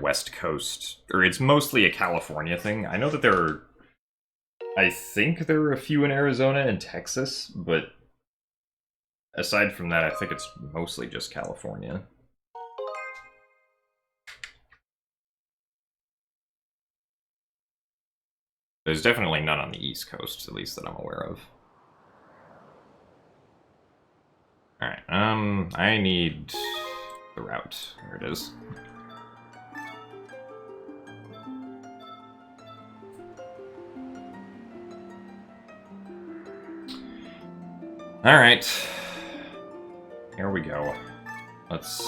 West Coast, or it's mostly a California thing. I know that I think there are a few in Arizona and Texas, but aside from that, I think it's mostly just California. There's definitely none on the East Coast, at least that I'm aware of. Alright, I need the route. There it is. Alright. Here we go. Let's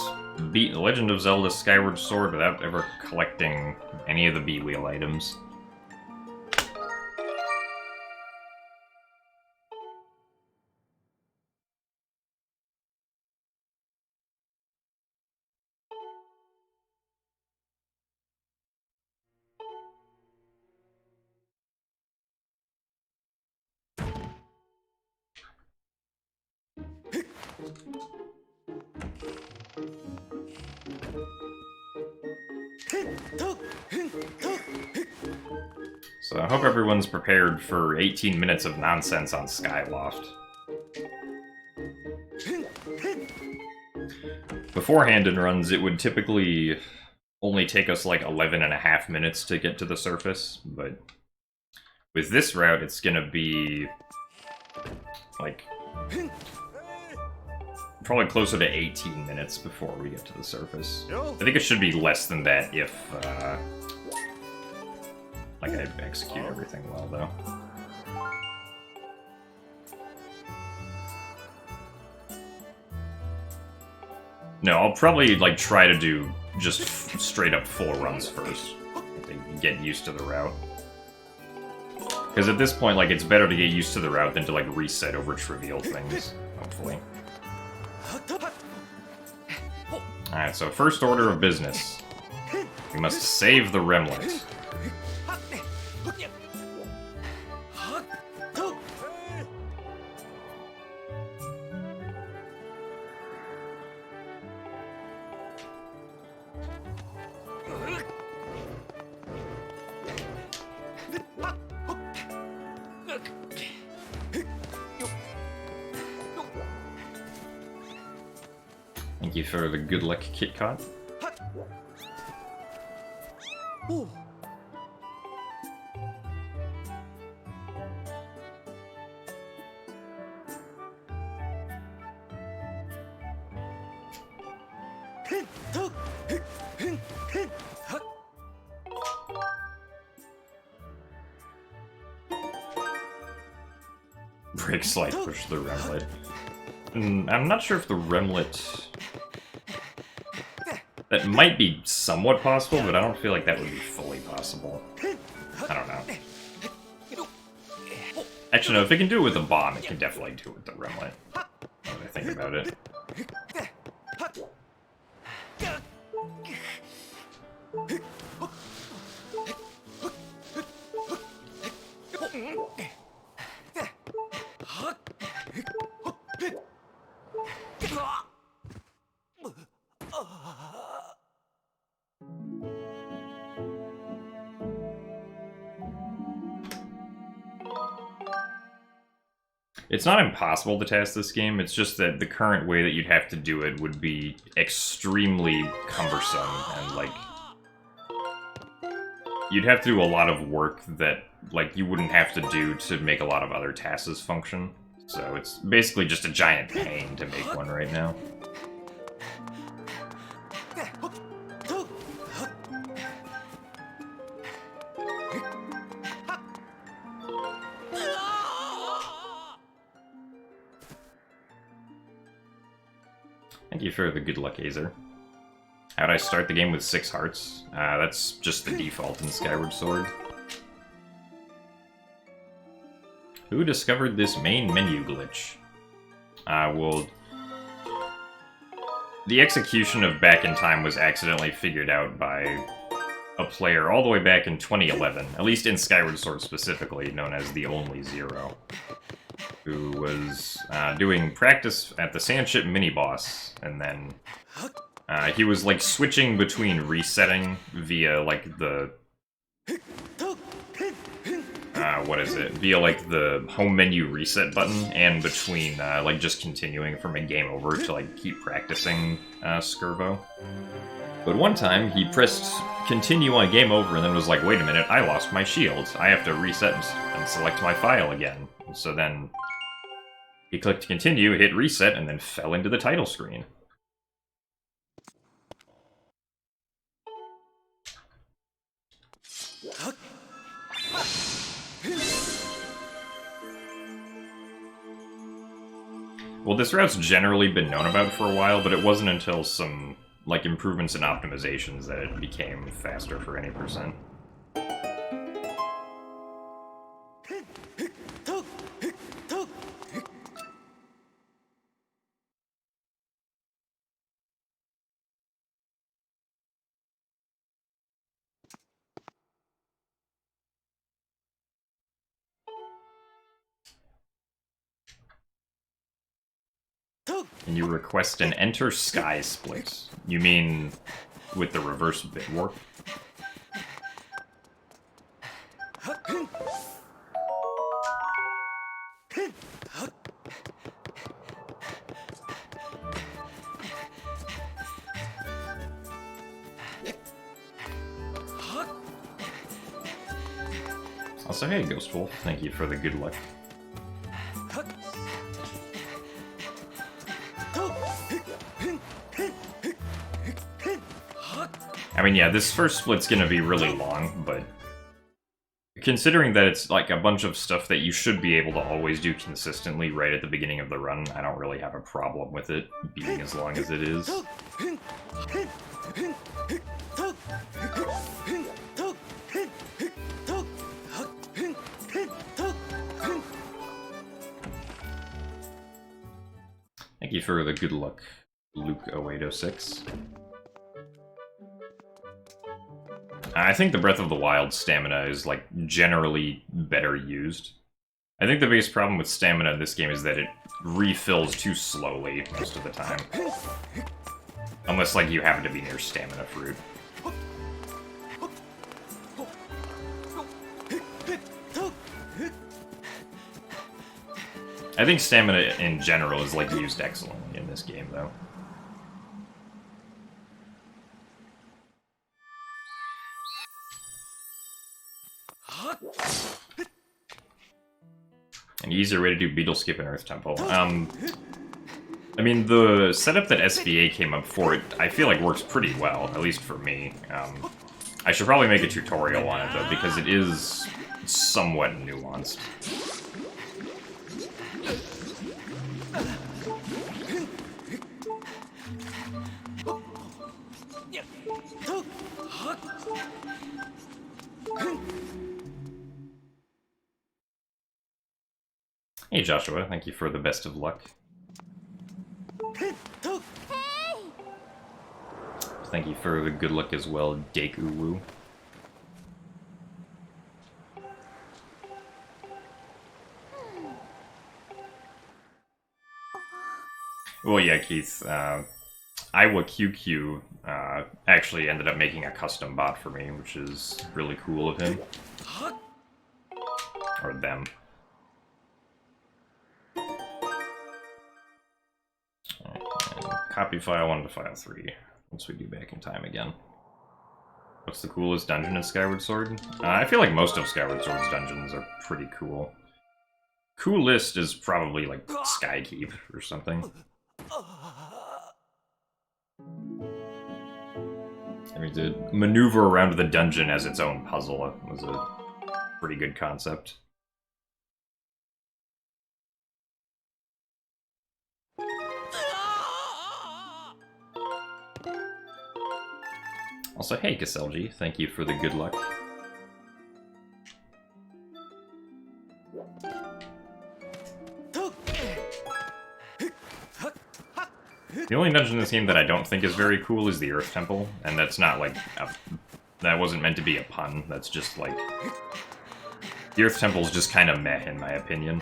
beat The Legend of Zelda Skyward Sword without ever collecting any of the B-Wheel items. So I hope everyone's prepared for 18 minutes of nonsense on Skyloft. Beforehand in runs, it would typically only take us like 11.5 minutes to get to the surface, but with this route, it's gonna be like probably closer to 18 minutes before we get to the surface. I think it should be less than that if like I execute everything well, though. No, I'll probably like try to do just straight up full runs first to get used to the route. Because at this point, like, it's better to get used to the route than to like reset over trivial things, hopefully. Alright, so first order of business. We must save the Remlet. Thank you for the good luck Kit Kat. Break slide, push the Remlet. I'm not sure if the Remlet... That might be somewhat possible, but I don't feel like that would be fully possible. I don't know. Actually, no, if it can do it with a bomb, it can definitely do it with the Remlet. Now that I think about it. It's not impossible to test this game, it's just that the current way that you'd have to do it would be extremely cumbersome, and, like, you'd have to do a lot of work that, like, you wouldn't have to do to make a lot of other tasks function. So it's basically just a giant pain to make one right now. Thank you for the good luck, Azer. How'd I start the game with 6 hearts? That's just the default in Skyward Sword. Who discovered this main menu glitch? Well... The execution of Back in Time was accidentally figured out by a player all the way back in 2011, at least in Skyward Sword specifically, known as the Only Zero, who was doing practice at the Sandship mini-boss, and then He was, like, switching between resetting via, like, the... what is it? Via, like, the home menu reset button, and between, like, just continuing from a game over to, like, keep practicing, Skirbo. But one time, he pressed continue on game over and then was like, wait a minute, I lost my shield. I have to reset and select my file again. So then, he clicked continue, hit reset, and then fell into the title screen. Well, this route's generally been known about for a while, but it wasn't until some, like, improvements and optimizations that it became faster for any percent. And you request an Enter Sky split. You mean with the reverse bit warp? Also, hey, Ghost Wolf, thank you for the good luck. I mean, yeah, this first split's gonna be really long, but considering that it's like a bunch of stuff that you should be able to always do consistently right at the beginning of the run, I don't really have a problem with it being as long as it is. Thank you for the good luck, Luke0806. I think the Breath of the Wild stamina is, like, generally better used. I think the biggest problem with stamina in this game is that it refills too slowly most of the time. Unless, like, you happen to be near Stamina Fruit. I think stamina in general is, like, used excellently in this game, though. An easier way to do Beetle Skip in Earth Temple. I mean, the setup that SVA came up for it, I feel like works pretty well, at least for me. I should probably make a tutorial on it, though, because it is somewhat nuanced. Hey Joshua, thank you for the best of luck. Thank you for the good luck as well, Deku-woo. Well, yeah, Keith, IwaQQ actually ended up making a custom bot for me, which is really cool of him. Or them. Copy file 1 to file 3, once we do back in time again. What's the coolest dungeon in Skyward Sword? I feel like most of Skyward Sword's dungeons are pretty cool. Coolest is probably like Skykeep or something. I mean, to maneuver around the dungeon as its own puzzle was a pretty good concept. Also, hey Kaselji, thank you for the good luck. The only dungeon in this game that I don't think is very cool is the Earth Temple, and that's not like that wasn't meant to be a pun, that's just like... The Earth Temple is just kind of meh, in my opinion.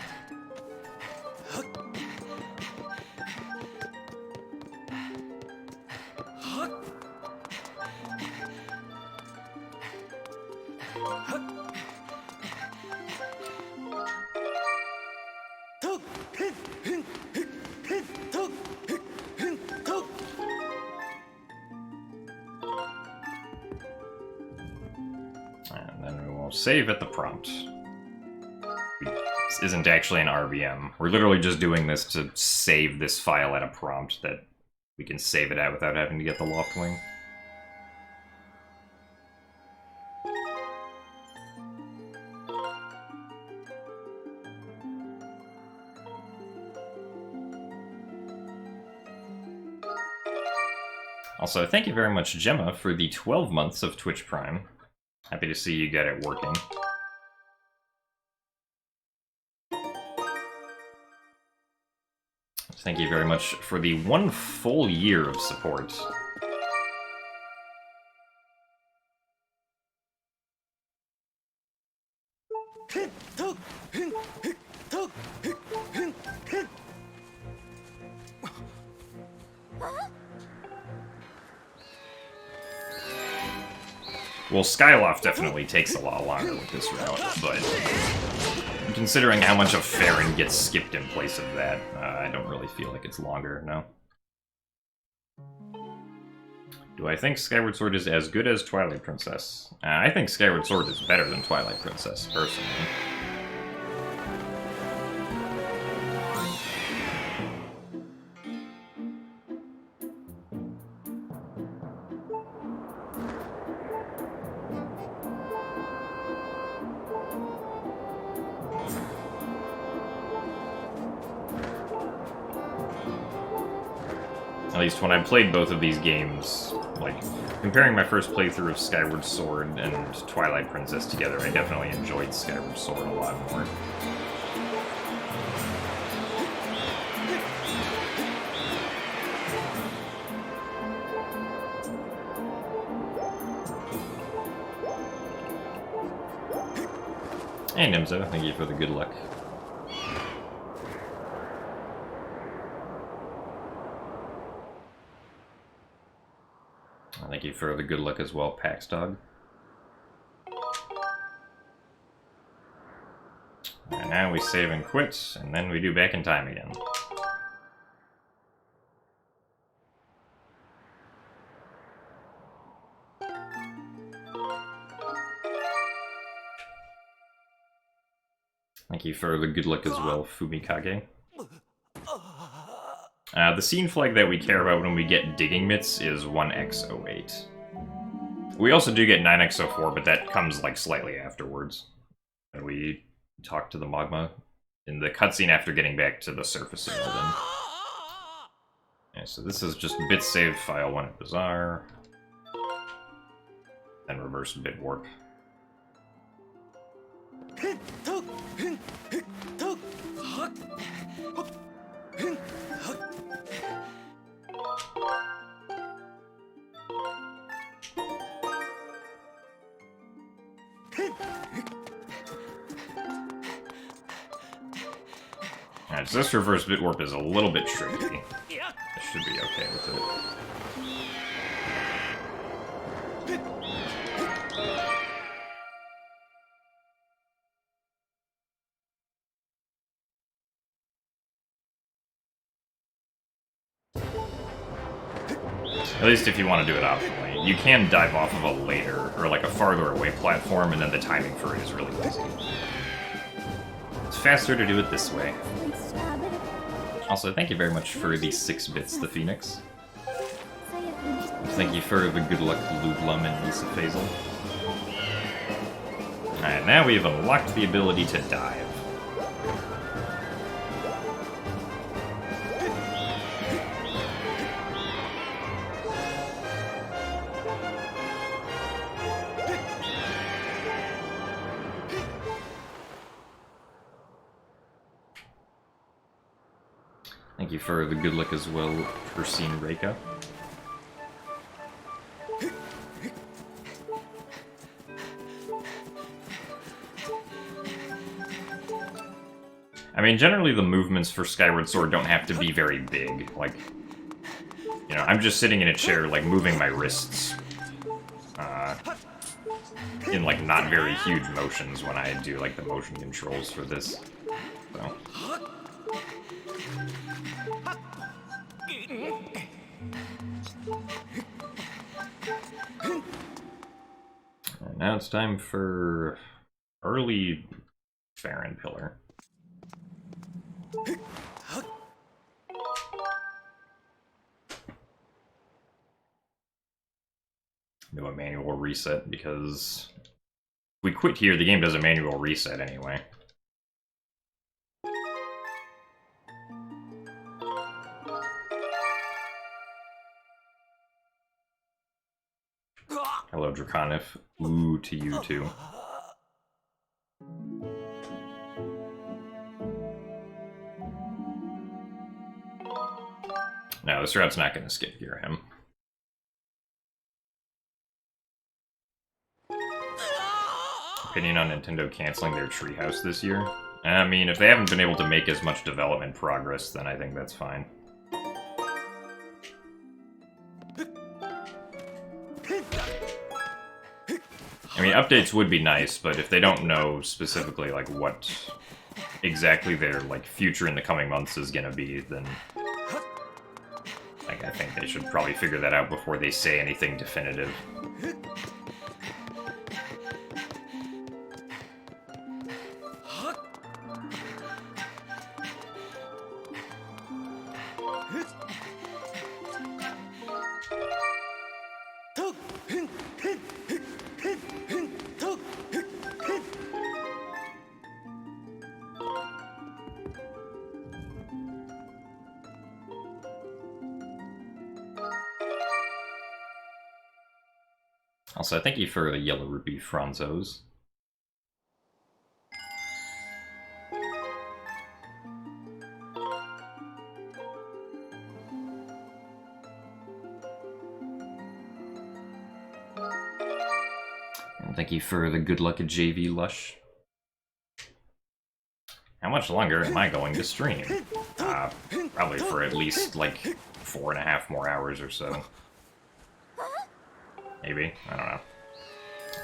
And then we will save at the prompt. This isn't actually an RVM. We're literally just doing this to save this file at a prompt that we can save it at without having to get the loft wing. Also, thank you very much, Gemma, for the 12 months of Twitch Prime. Happy to see you get it working. Thank you very much for the 1 full year of support. Well, Skyloft definitely takes a lot longer with this route, but considering how much of Faron gets skipped in place of that, I don't really feel like it's longer, no. Do I think Skyward Sword is as good as Twilight Princess? I think Skyward Sword is better than Twilight Princess, personally. At least when I played both of these games, like, comparing my first playthrough of Skyward Sword and Twilight Princess together, I definitely enjoyed Skyward Sword a lot more. Hey Nimzo, thank you for the good luck. Thank you for the good luck as well, Pax Dog. And now we save and quit, and then we do back in time again. Thank you for the good luck as well, Fumikage. The scene flag that we care about when we get Digging Mitts is 1x08. We also do get 9x04, but that comes like slightly afterwards. And we talk to the Magma in the cutscene after getting back to the surface of Elden. Yeah, so this is just bit save file 1 at Bazaar. And reverse bit warp. Alright, so this reverse bit warp is a little bit tricky. I should be okay with it. At least if you want to do it optimally. You can dive off of a later, or like a farther away platform, and then the timing for it is really easy. It's faster to do it this way. Also, thank you very much for the 6 bits, the Phoenix. Thank you for the good luck, Lublum and Lisa Faisal. Alright, now we have unlocked the ability to dive. Thank you for the good luck as well, Persine Reika. I mean, generally the movements for Skyward Sword don't have to be very big. Like, you know, I'm just sitting in a chair, like, moving my wrists. in like not very huge motions when I do like the motion controls for this. So. And now it's time for early Faron pillar. Do a manual reset because if we quit here, the game does a manual reset anyway. Hello, Draconif. Ooh, to you too. No, this route's not going to skip gear him. Opinion on Nintendo canceling their treehouse this year? I mean, if they haven't been able to make as much development progress, then I think that's fine. I mean, updates would be nice, but if they don't know specifically, like, what exactly their, like, future in the coming months is gonna be, then... like, I think they should probably figure that out before they say anything definitive. Also, thank you for the yellow rupee Franzos. And thank you for the good luck at JV Lush. How much longer am I going to stream? Probably for at least, like, 4.5 more hours or so. Maybe, I don't know.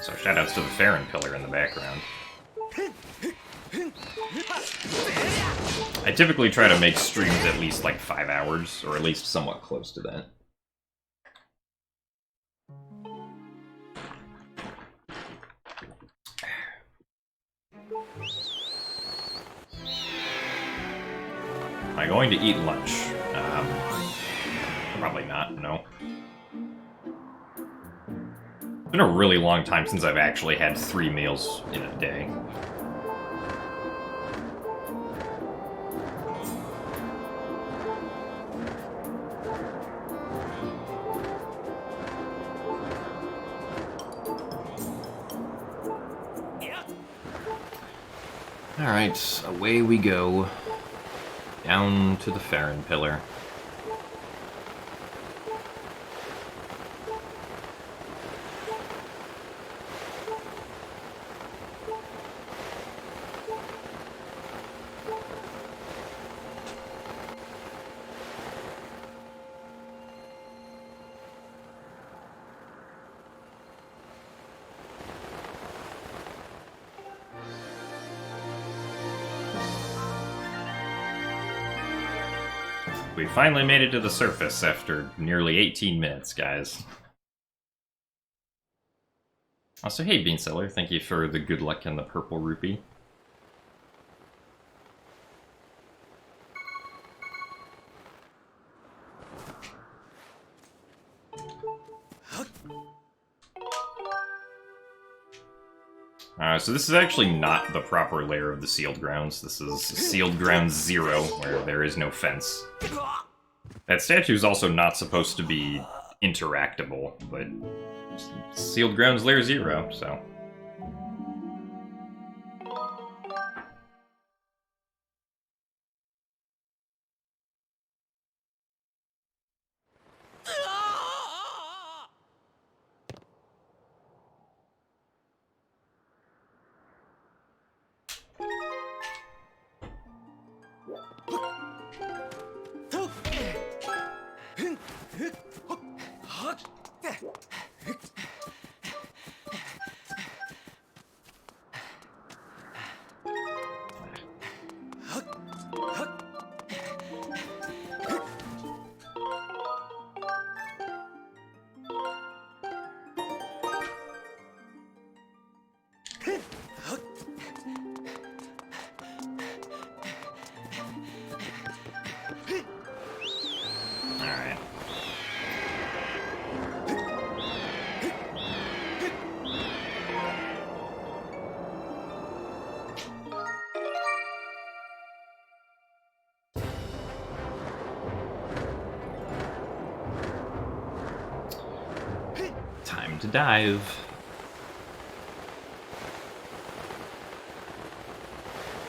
So shoutouts to the Faron pillar in the background. I typically try to make streams at least like 5 hours, or at least somewhat close to that. Am I going to eat lunch? Probably not, no. It's been a really long time since I've actually had 3 meals in a day. Alright, away we go. Down to the Faron pillar. We finally made it to the surface after nearly 18 minutes, guys. Also, hey, Beanseller, thank you for the good luck and the purple rupee. So this is actually not the proper layer of the sealed grounds. This is sealed ground 0, where there is no fence. That statue is also not supposed to be interactable, but sealed grounds layer 0, so... Alright. Time to dive.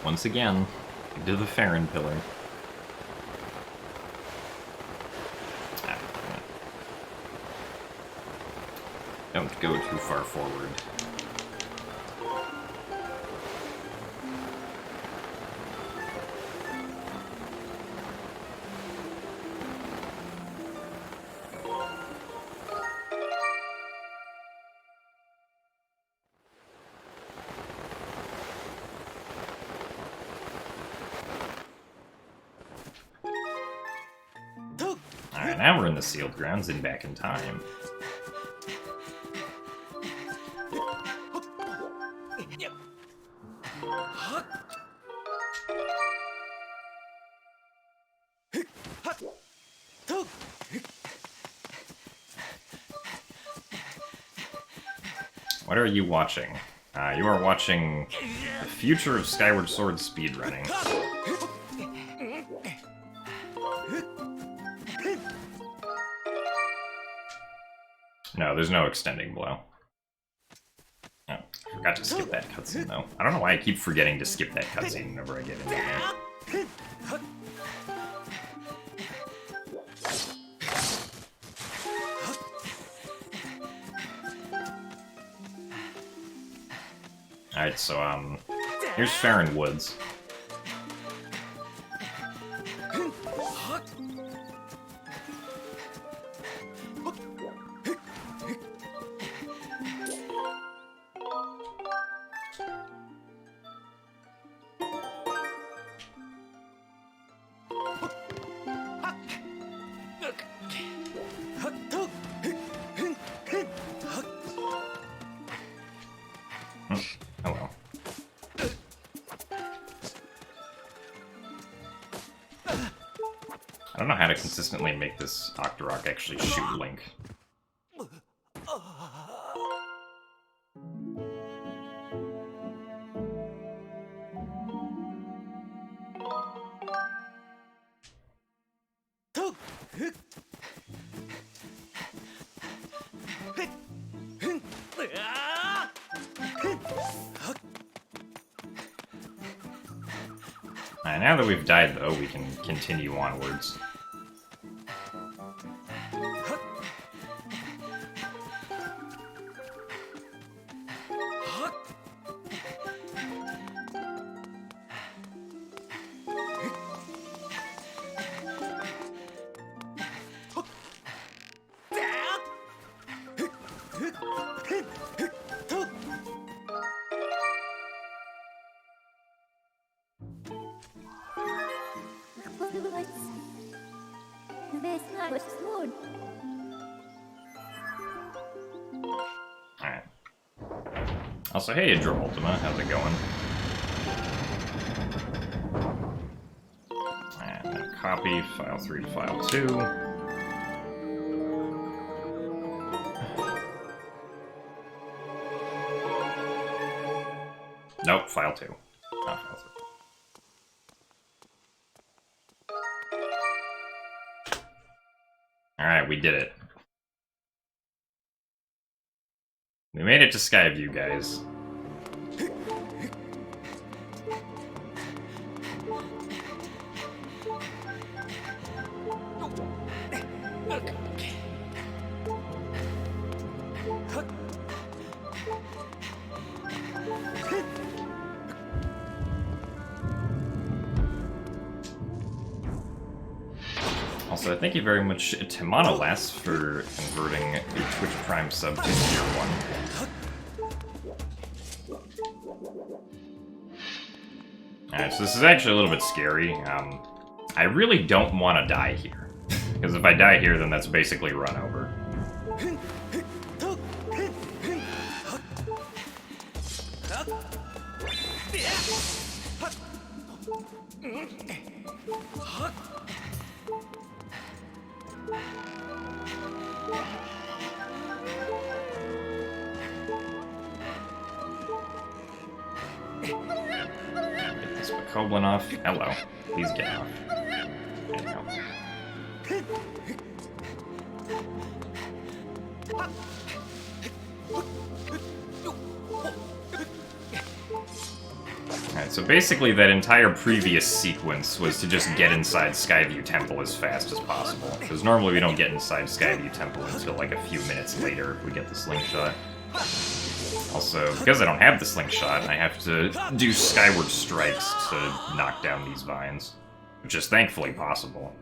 Once again, into the Faron pillar. Don't go too far forward. Alright, now we're in the sealed grounds and back in time. What are you watching? You are watching the future of Skyward Sword speedrunning. No, there's no extending blow. Oh, I forgot to skip that cutscene, though. I don't know why I keep forgetting to skip that cutscene whenever I get into it. Alright, so, here's Faron Woods. Oh well. I don't know how to consistently make this Octorok actually shoot Link. Alright, now that we've died, though, we can continue onwards. Alright. Also, hey, Drum Ultima, how's it going? And then copy file 3 to file 2. Nope, file 2. Not file 3. Alright, we did it. We made it to Skyview, guys. Also, thank you very much to Monolas for converting your Twitch Prime sub to tier 1. Alright, so this is actually a little bit scary. I really don't want to die here. Because if I die here, then that's basically run over. Get this Bokoblin off. Hello. Please get off. There you go. Alright, so basically that entire previous sequence was to just get inside Skyview Temple as fast as possible. Because normally we don't get inside Skyview Temple until like a few minutes later if we get the slingshot. Also, because I don't have the slingshot, I have to do Skyward strikes to knock down these vines. Which is thankfully possible.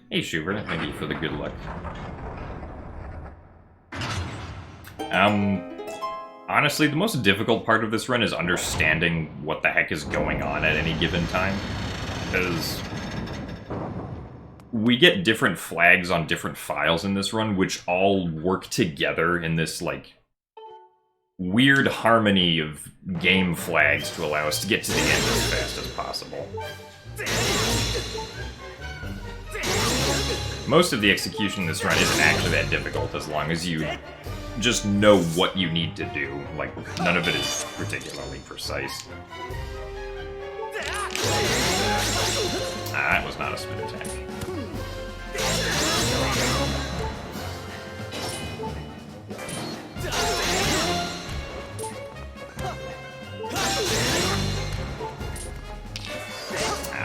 Hey Schubert, thank you for the good luck. Honestly, the most difficult part of this run is understanding what the heck is going on at any given time. Because we get different flags on different files in this run, which all work together in this, like, weird harmony of game flags to allow us to get to the end as fast as possible. Most of the execution in this run isn't actually that difficult as long as you just know what you need to do. Like, none of it is particularly precise. That was not a spin attack.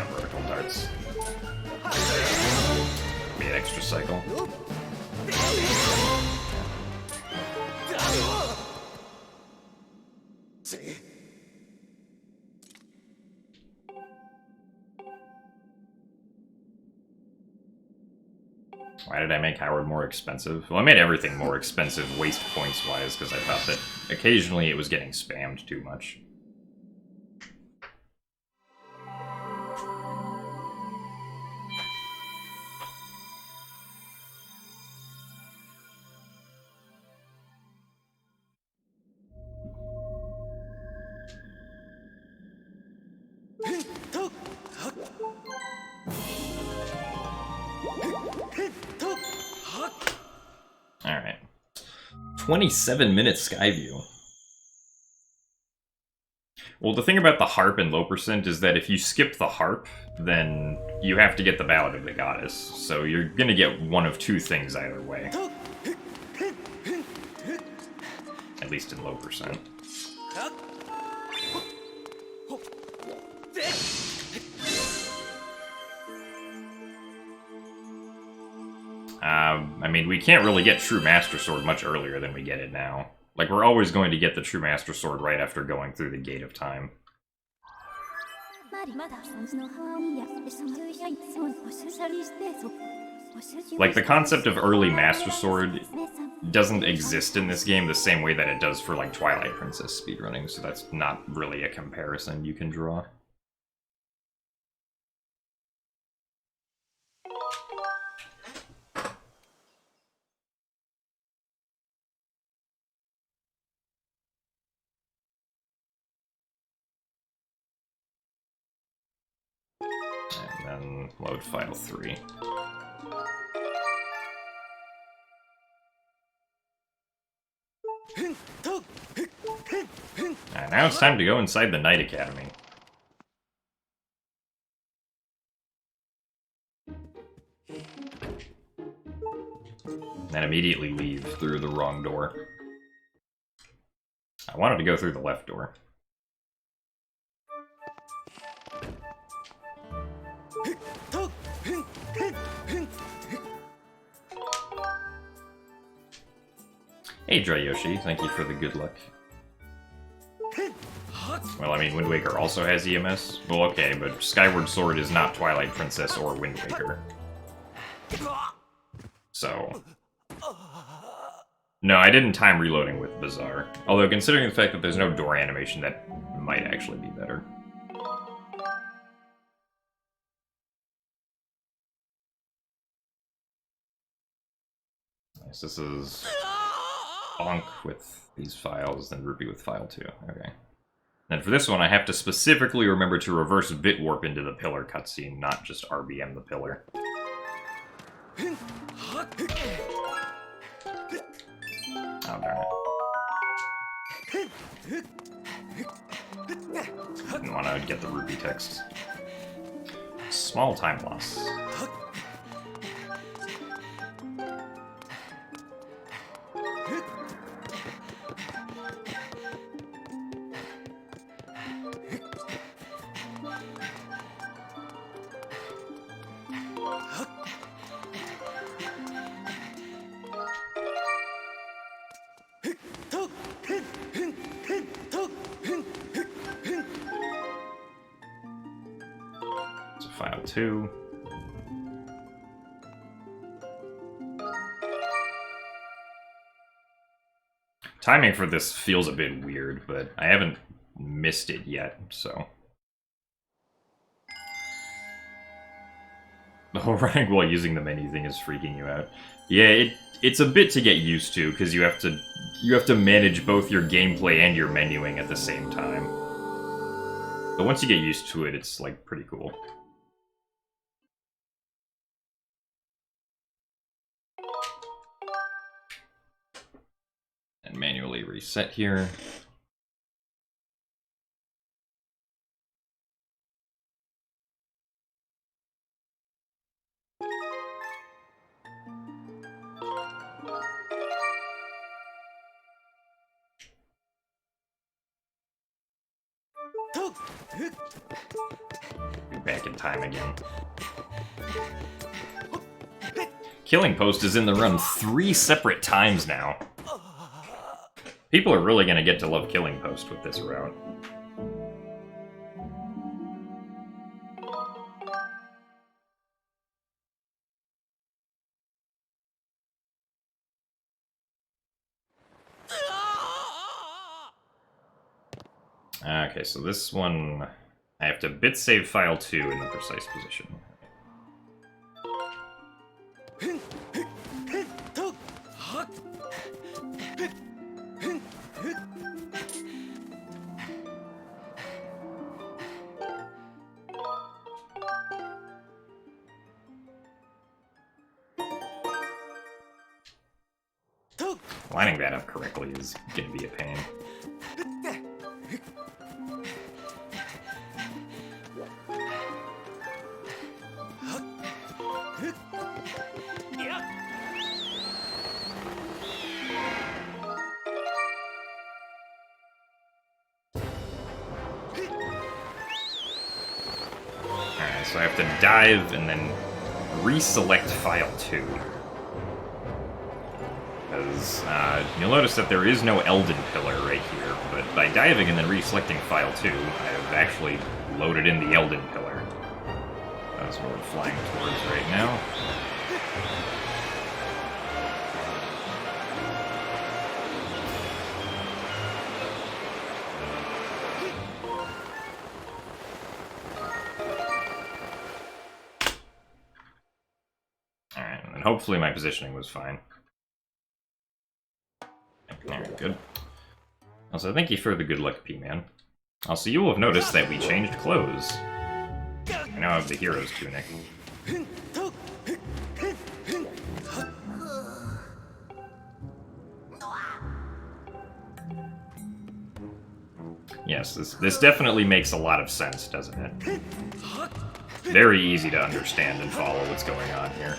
Vertical darts. Be an extra cycle. Why did I make Howard more expensive? Well, I made everything more expensive waste points-wise, because I thought that occasionally it was getting spammed too much. Alright. 27-minute Skyview. Well, the thing about the harp and low percent is that if you skip the harp, then you have to get the Ballad of the Goddess. So you're gonna get one of two things either way. At least in low percent. I mean, we can't really get True Master Sword much earlier than we get it now. Like, we're always going to get the True Master Sword right after going through the Gate of Time. Like, the concept of early Master Sword doesn't exist in this game the same way that it does for, like, Twilight Princess speedrunning, so that's not really a comparison you can draw. And then load file 3. Alright, now it's time to go inside the Knight Academy. And immediately leave through the wrong door. I wanted to go through the left door. Hey, Dry Yoshi, thank you for the good luck. Well, I mean, Wind Waker also has EMS. Well, okay, but Skyward Sword is not Twilight Princess or Wind Waker. So... No, I didn't time reloading with Bizarre. Although, considering the fact that there's no door animation, that might actually be better. Nice, this is... Bonk with these files, then Rupee with file 2. Okay. And for this one, I have to specifically remember to reverse bit warp into the pillar cutscene, not just RBM the pillar. Oh, darn it. Didn't want to get the Rupee text. Small time loss. File 2. Timing for this feels a bit weird, but I haven't missed it yet, so... The whole running while using the menu thing is freaking you out. Yeah, it's a bit to get used to, because you have to manage both your gameplay and your menuing at the same time. But once you get used to it, it's, like, pretty cool. And manually reset here. Be back in time again. Killing Post is in the run 3 separate times now. People are really gonna get to love Killing Post with this route. Okay, so this one... I have to bit save file 2 in the precise position. Lining that up correctly is gonna be a pain. Alright, so I have to dive and then reselect file 2. Because you'll notice that there is no Elden Pillar right here, but by diving and then reselecting file 2, I have actually loaded in the Elden Pillar. That's what we're flying towards right now. Alright, and hopefully my positioning was fine. Alright, good. Also, thank you for the good luck, P-Man. Also, you will have noticed that we changed clothes. I now have the hero's tunic. Yes, this definitely makes a lot of sense, doesn't it? Very easy to understand and follow what's going on here.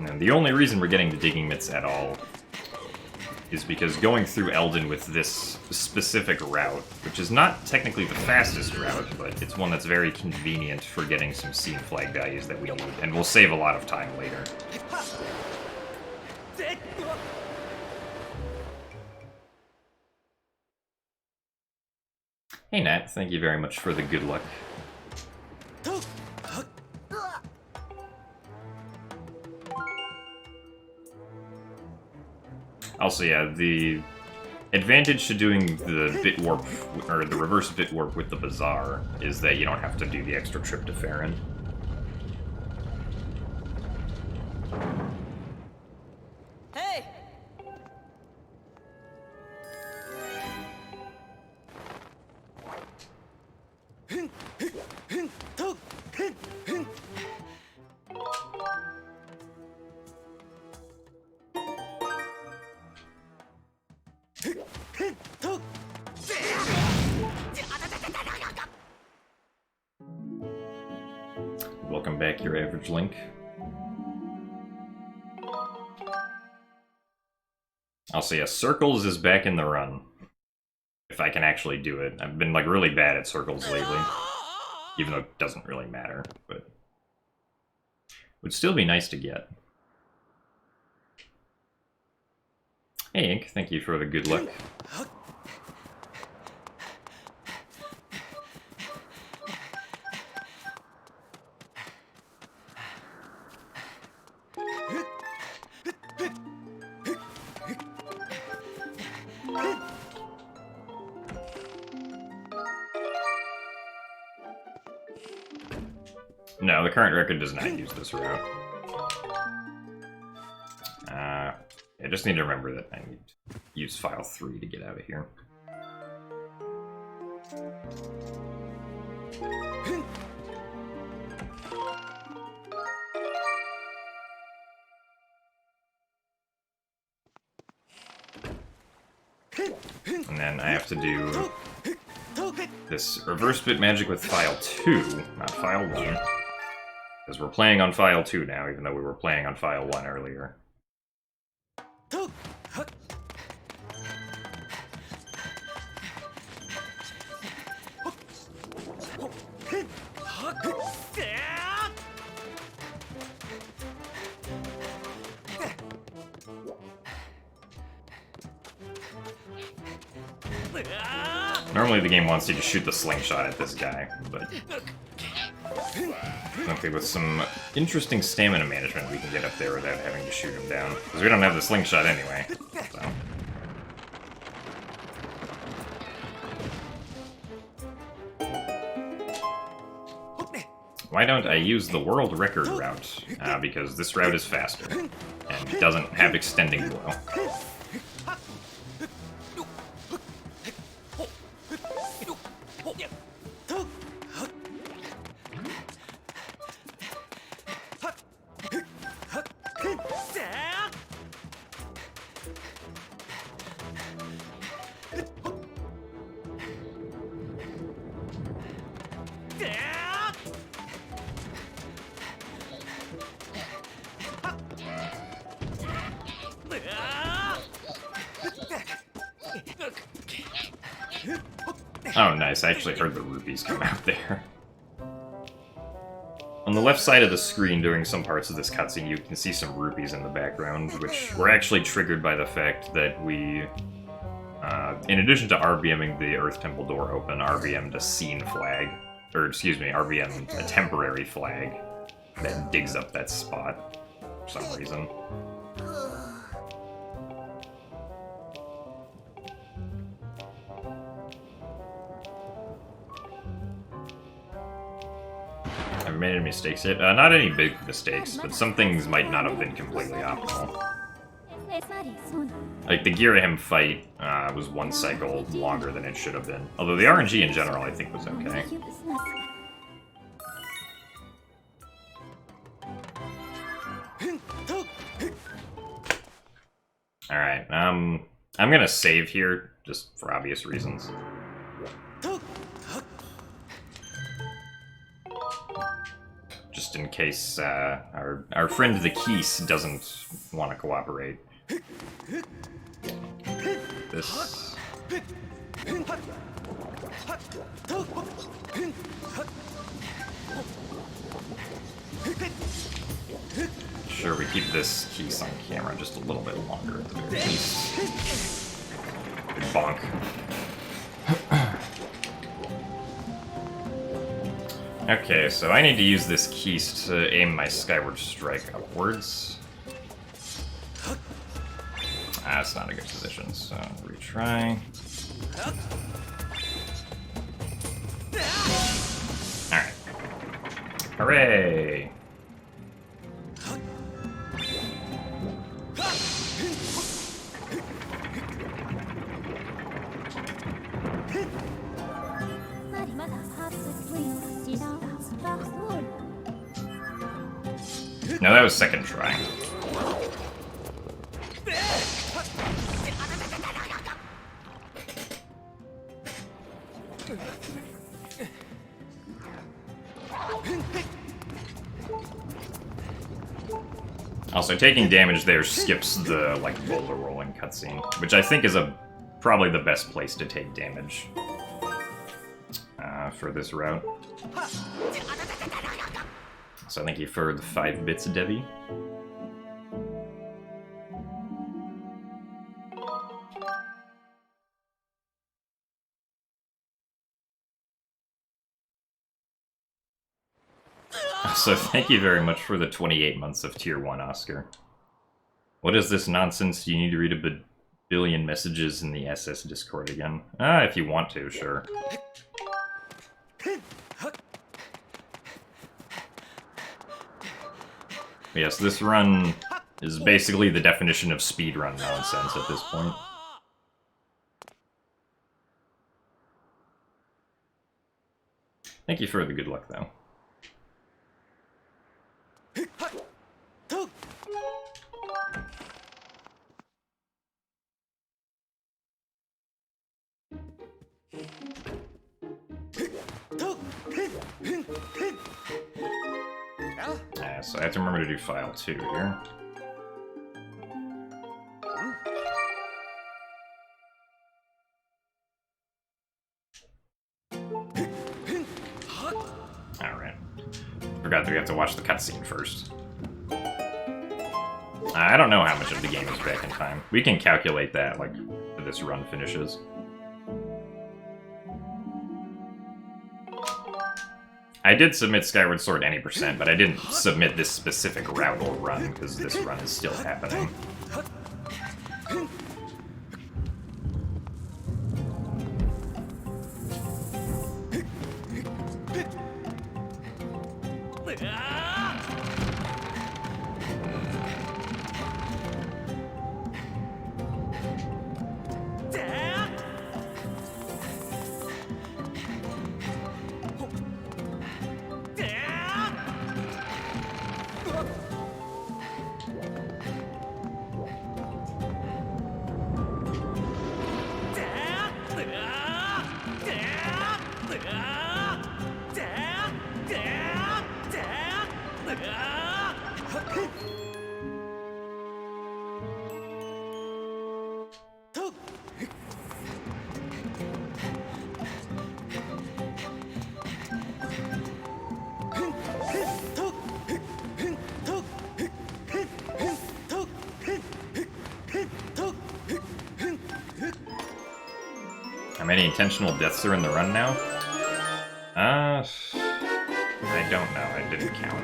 And the only reason we're getting the digging mitts at all is because going through Eldin with this specific route, which is not technically the fastest route, but it's one that's very convenient for getting some scene flag values that we need, and will save a lot of time later. Hey Nat, thank you very much for the good luck. Also, yeah, the advantage to doing the bit warp, or the reverse bit warp with the Bazaar, is that you don't have to do the extra trip to Faron. Hey! Welcome back, your average Link. Also, yeah, Circles is back in the run. If I can actually do it. I've been, like, really bad at Circles lately. Even though it doesn't really matter, but... would still be nice to get. Hey, Ink, thank you for the good luck. No, the current record does not use this route. I just need to remember that I need to use file 3 to get out of here. And then I have to do this reverse bit magic with file 2, not file 1. Because we're playing on file 2 now, even though we were playing on file 1 earlier. Normally the game wants you to shoot the slingshot at this guy, but... okay, with some interesting stamina management we can get up there without having to shoot him down. Because we don't have the slingshot anyway, so... Why don't I use the world record route? Because this route is faster, and doesn't have extending blow. Oh, nice. I actually heard the rupees come out there. On the left side of the screen during some parts of this cutscene, you can see some rupees in the background, which were actually triggered by the fact that we, in addition to RBMing the Earth Temple door open, RBM'd a scene flag, or excuse me, RBM'd a temporary flag that digs up that spot for some reason. I've made any mistakes yet? Not any big mistakes, but some things might not have been completely optimal. Like, the Girahim fight was one cycle longer than it should have been. Although the RNG in general, I think, was okay. Alright, I'm gonna save here, just for obvious reasons. Just in case our friend the Keese doesn't want to cooperate. This... Sure, we keep this Keese on camera just a little bit longer at the very least. Good bonk. Okay, so I need to use this Keese to aim my Skyward Strike upwards. That's not a good position, so retry. Alright. Hooray! No, that was second try. Also, taking damage there skips the, like, boulder rolling cutscene, which I think is probably the best place to take damage for this route. So thank you for the 5 bits, Debbie. So thank you very much for the 28 months of Tier 1, Oscar. What is this nonsense? Do you need to read a billion messages in the SS Discord again? If you want to, sure. Yes, this run is basically the definition of speedrun nonsense at this point. Thank you for the good luck, though. So I have to remember to do file 2 here. Alright. Forgot that we have to watch the cutscene first. I don't know how much of the game is back in time. We can calculate that, like, when this run finishes. I did submit Skyward Sword any %, but I didn't submit this specific route or run, because this run is still happening. How many intentional deaths are in the run now? I don't know. I didn't count.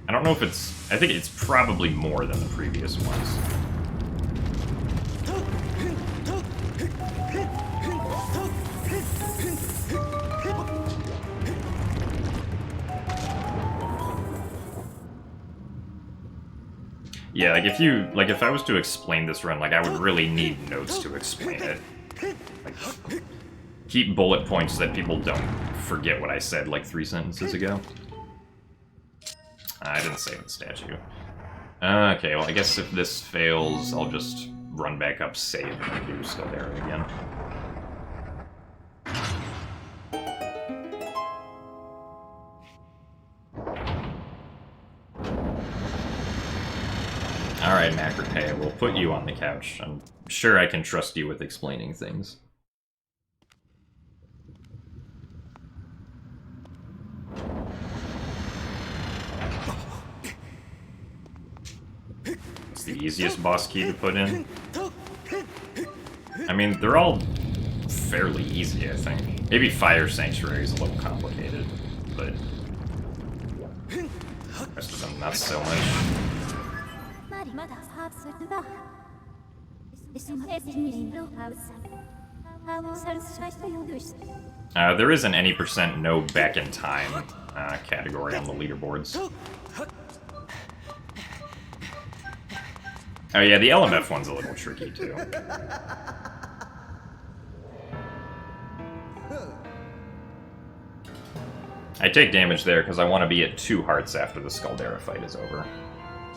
I don't know if it's... I think it's probably more than the previous ones. Yeah, like if I was to explain this run, like I would really need notes to explain it. Like, keep bullet points so that people don't forget what I said like 3 sentences ago. I didn't save the statue. Okay, well, I guess if this fails, I'll just run back up, save, and do Scaldera again. Alright, Macropay, we'll put you on the couch. I'm sure I can trust you with explaining things. It's the easiest boss key to put in. I mean, they're all fairly easy, I think. Maybe Fire Sanctuary is a little complicated, but the rest of them not so much. There is an any % no back in time category on the leaderboards. Oh yeah, the LMF one's a little tricky too. I take damage there because I want to be at 2 hearts after the Scaldera fight is over.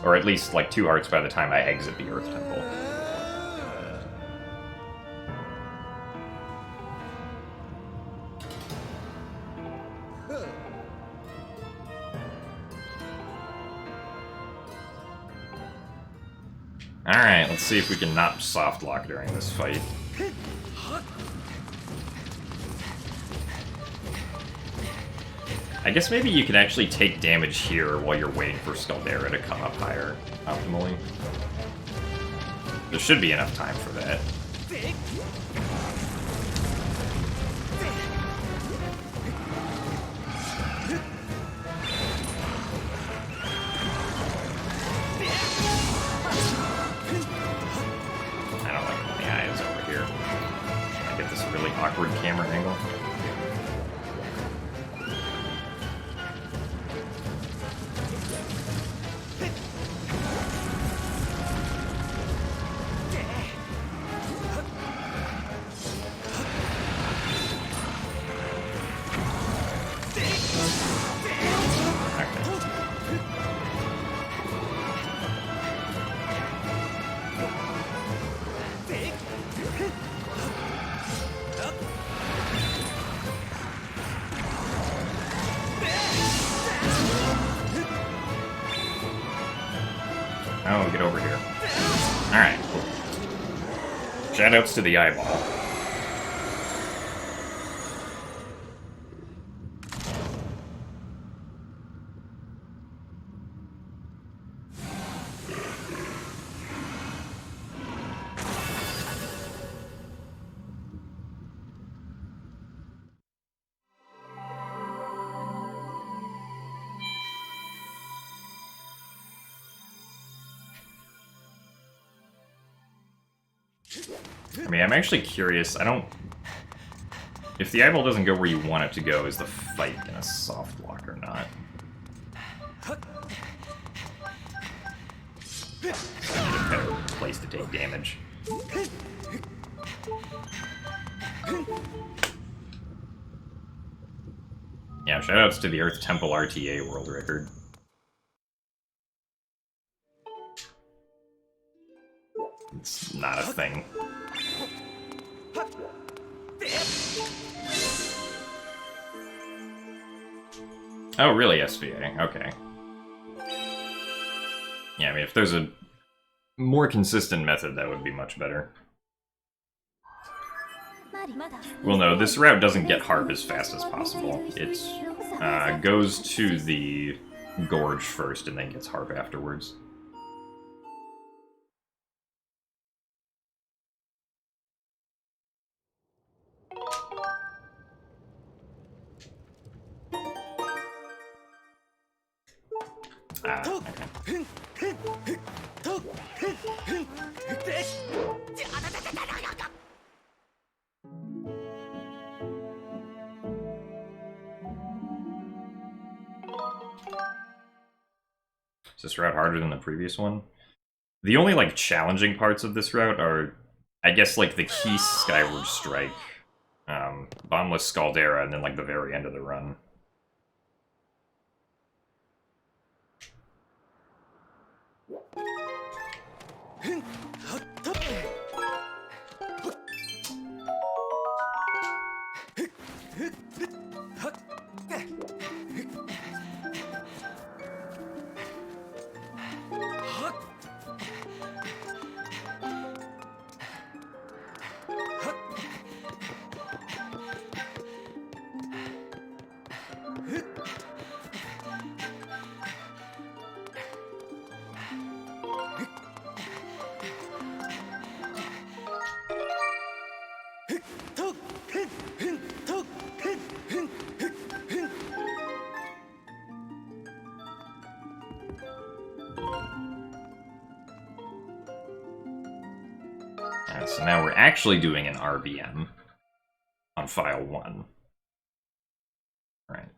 Or at least, like, 2 hearts by the time I exit the Earth Temple. Alright, let's see if we can not soft lock during this fight. I guess maybe you can actually take damage here while you're waiting for Scaldera to come up higher, optimally. There should be enough time for that. I don't like when the eye is over here. I get this really awkward camera angle. Oh, get over here. Alright, cool. Shoutouts to the eyeball. I mean, I'm actually curious. I don't... If the eyeball doesn't go where you want it to go, is the fight gonna soft lock or not? It's a better place to take damage. Yeah, shoutouts to the Earth Temple RTA world record. It's not a thing. Oh, really, SVA? Okay. Yeah, I mean, if there's a more consistent method, that would be much better. Well, no, this route doesn't get Harp as fast as possible. It goes to the Gorge first and then gets Harp afterwards. Okay. Is this route harder than the previous one? The only, like, challenging parts of this route are, I guess, like, the key Skyward Strike, Bombless Scaldera, and then, like, the very end of the run. Alright, so now we're actually doing an RBM on file 1. Right.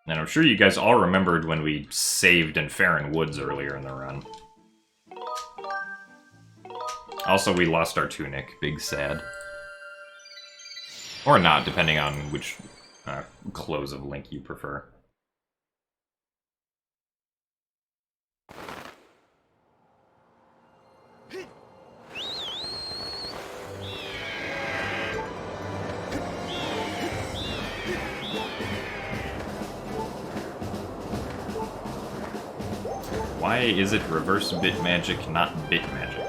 And I'm sure you guys all remembered when we saved in Faron Woods earlier in the run. Also, we lost our tunic. Big sad. Or not, depending on which close of Link you prefer. Why is it reverse bit magic, not bit magic?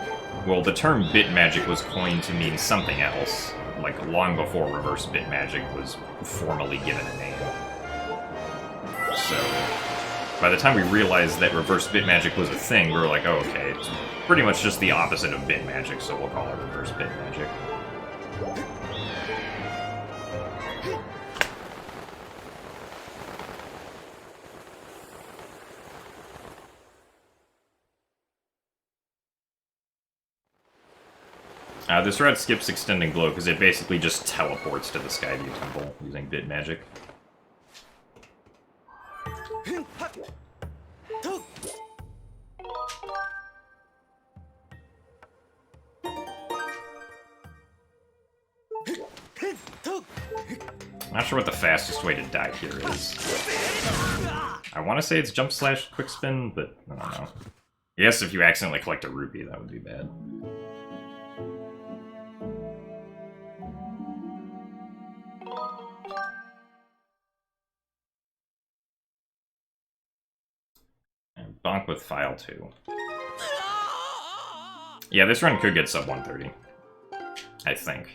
Well, the term bit magic was coined to mean something else, like long before reverse bit magic was formally given a name. So, by the time we realized that reverse bit magic was a thing, we were like, oh, okay, it's pretty much just the opposite of bit magic, so we'll call it reverse bit magic. This route skips Extending Glow because it basically just teleports to the Skyview Temple using bit magic. Not sure what the fastest way to die here is. I want to say it's jump slash quick spin, but I don't know. I guess if you accidentally collect a rupee, that would be bad. And bonk with file 2. Yeah, this run could get sub 130. I think.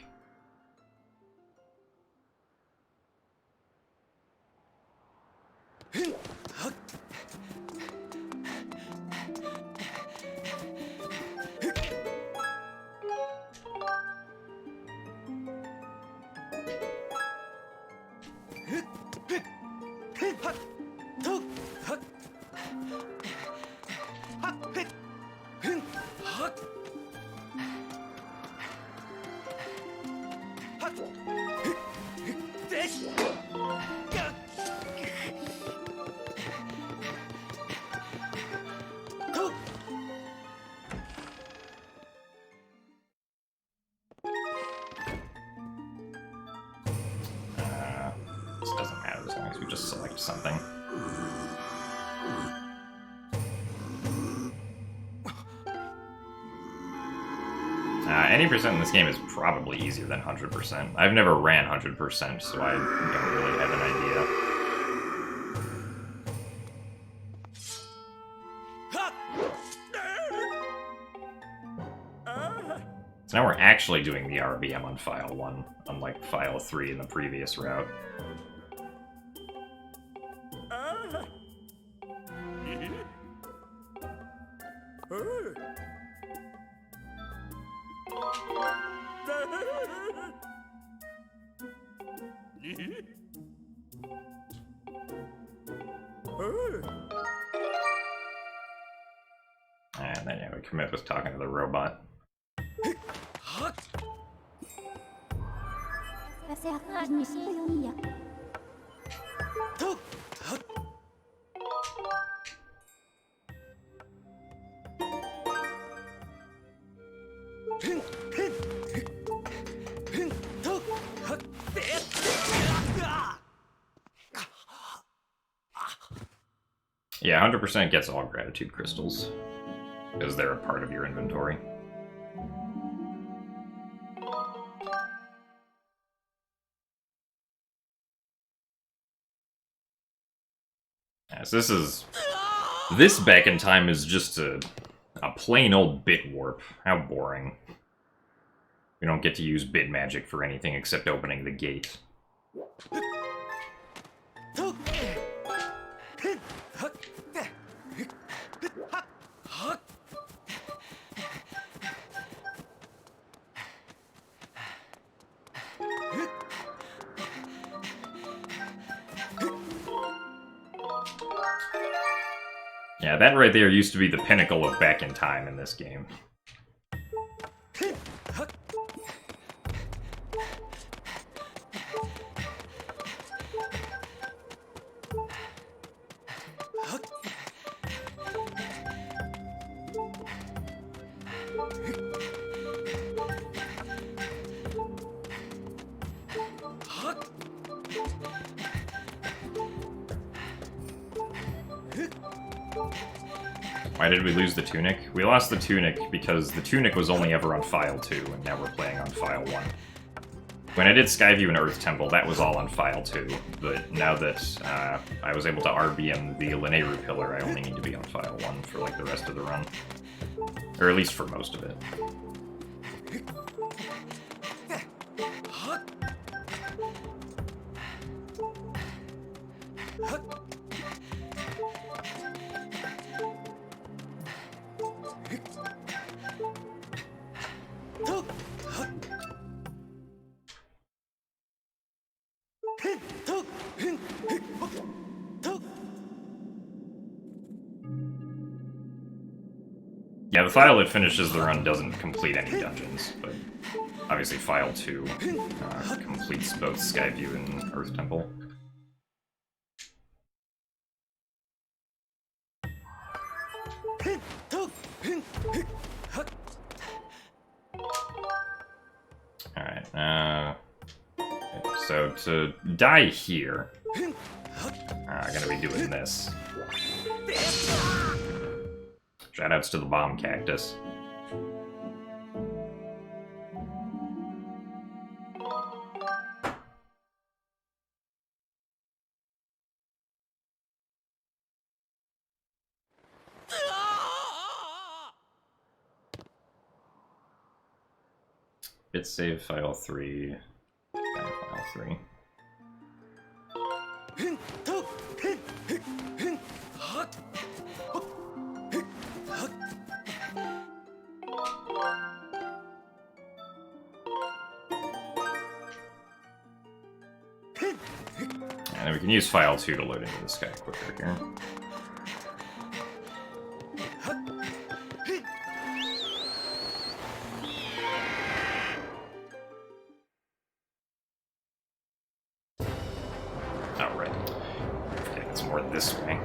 This doesn't matter as long as we just select something. Any percent in this game is probably easier than 100%. I've never ran 100%, so I don't really have an idea. So now we're actually doing the RBM on file 1, unlike file 3 in the previous route. And then, yeah, we commit with talking to the robot. Yeah, 100% gets all gratitude crystals, because they're a part of your inventory. Yes, this back in time is just a plain old bit warp. How boring. We don't get to use bit magic for anything except opening the gate. Yeah, that right there used to be the pinnacle of back in time in this game. Why did we lose the tunic? We lost the tunic because the tunic was only ever on File 2, and now we're playing on File 1. When I did Skyview and Earth Temple, that was all on File 2, but now that I was able to RBM the Lineru Pillar, I only need to be on File 1 for like the rest of the run. Or at least for most of it. Yeah, the file that finishes the run doesn't complete any dungeons, but obviously File 2 completes both Skyview and Earth Temple. Alright, so to die here, I'm gonna be doing this. Shoutouts to the bomb cactus. Bit save file 3. File 3. And we can use file 2 to load into the sky quicker here. Oh, right. Okay, it's more this way.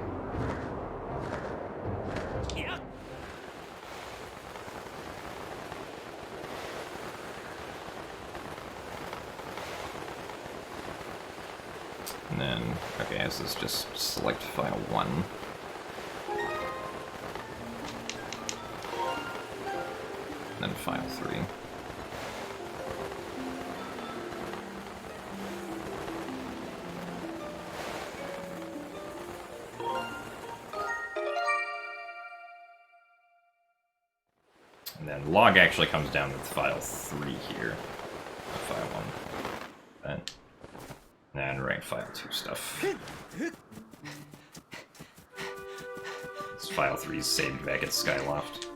And then, okay, this is just select file 1. And then file 3. And then log actually comes down with file 3 here. File 1. Then. And write file 2 stuff. This file 3 is saved back at Skyloft.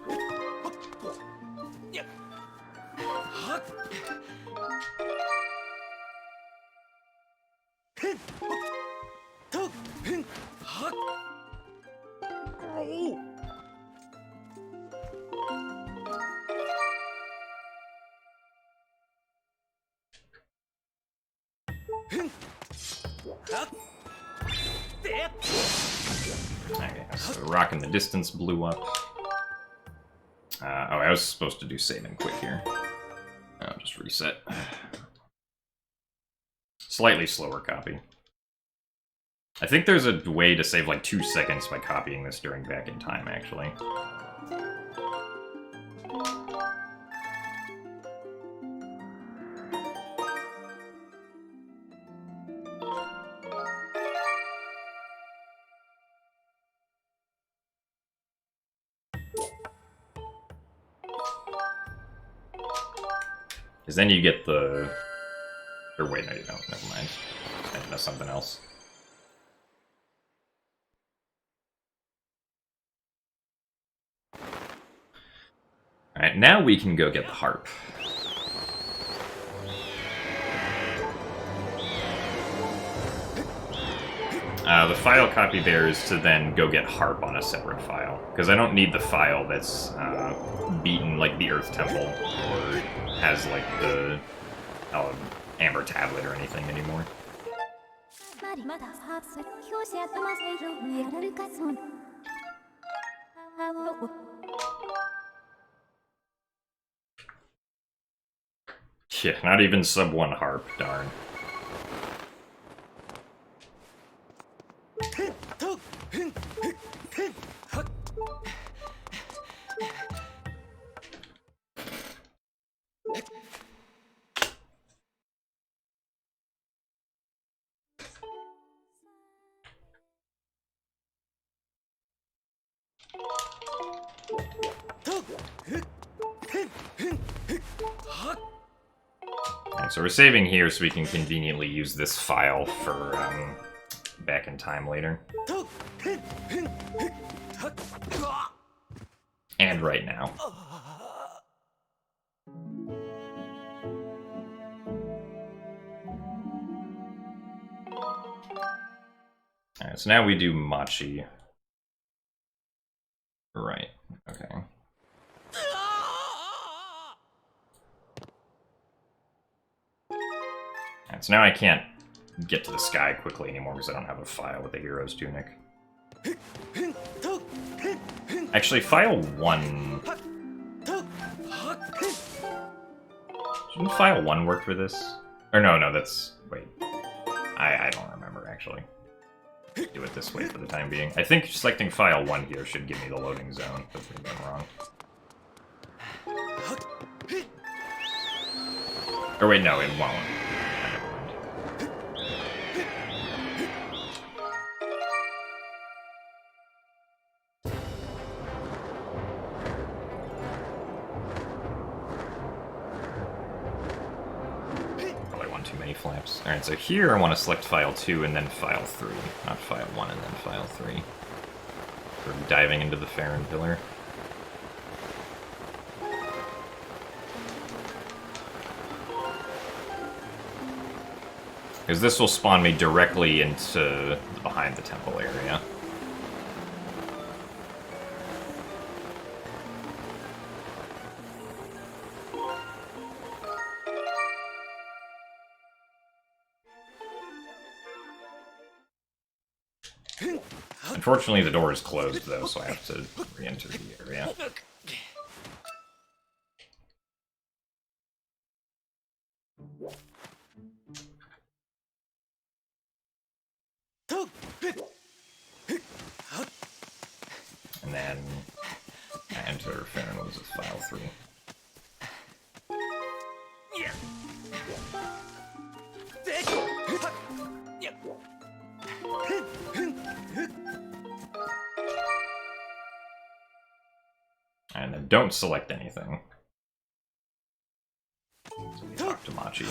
Okay, so Rock in the Distance blew up. Oh, I was supposed to do save and quit here. I'll just reset. Slightly slower copy. I think there's a way to save like 2 seconds by copying this during back in time, actually. Because then you get the... Or wait, no you don't. Never mind. I think that's something else. Alright, now we can go get the harp. The file copy there is to then go get harp on a separate file. Because I don't need the file that's beaten like the Earth Temple, or has like the Amber Tablet or anything anymore. Yeah, not even sub 1 harp, darn. Alright, so we're saving here so we can conveniently use this file for back in time later. And right now. Alright, so now we do Machi. Right, okay. Alright, so now I can't get to the sky quickly anymore because I don't have a file with the hero's tunic. Actually, file 1... Shouldn't file 1 work for this? Or no, that's... Wait. I don't remember, actually. Do it this way for the time being. I think selecting file 1 here should give me the loading zone, but maybe I'm wrong. Or wait, no, it won't. Never mind. Probably one too many flaps. Alright, so here I want to select file 2 and then file 3. Not file 1 and then file 3. For diving into the Faron pillar. Because this will spawn me directly into the behind the temple area. Unfortunately, the door is closed, though, so I have to re-enter the area. And then I enter Faron with file 3. And then don't select anything. So we talk to Machi.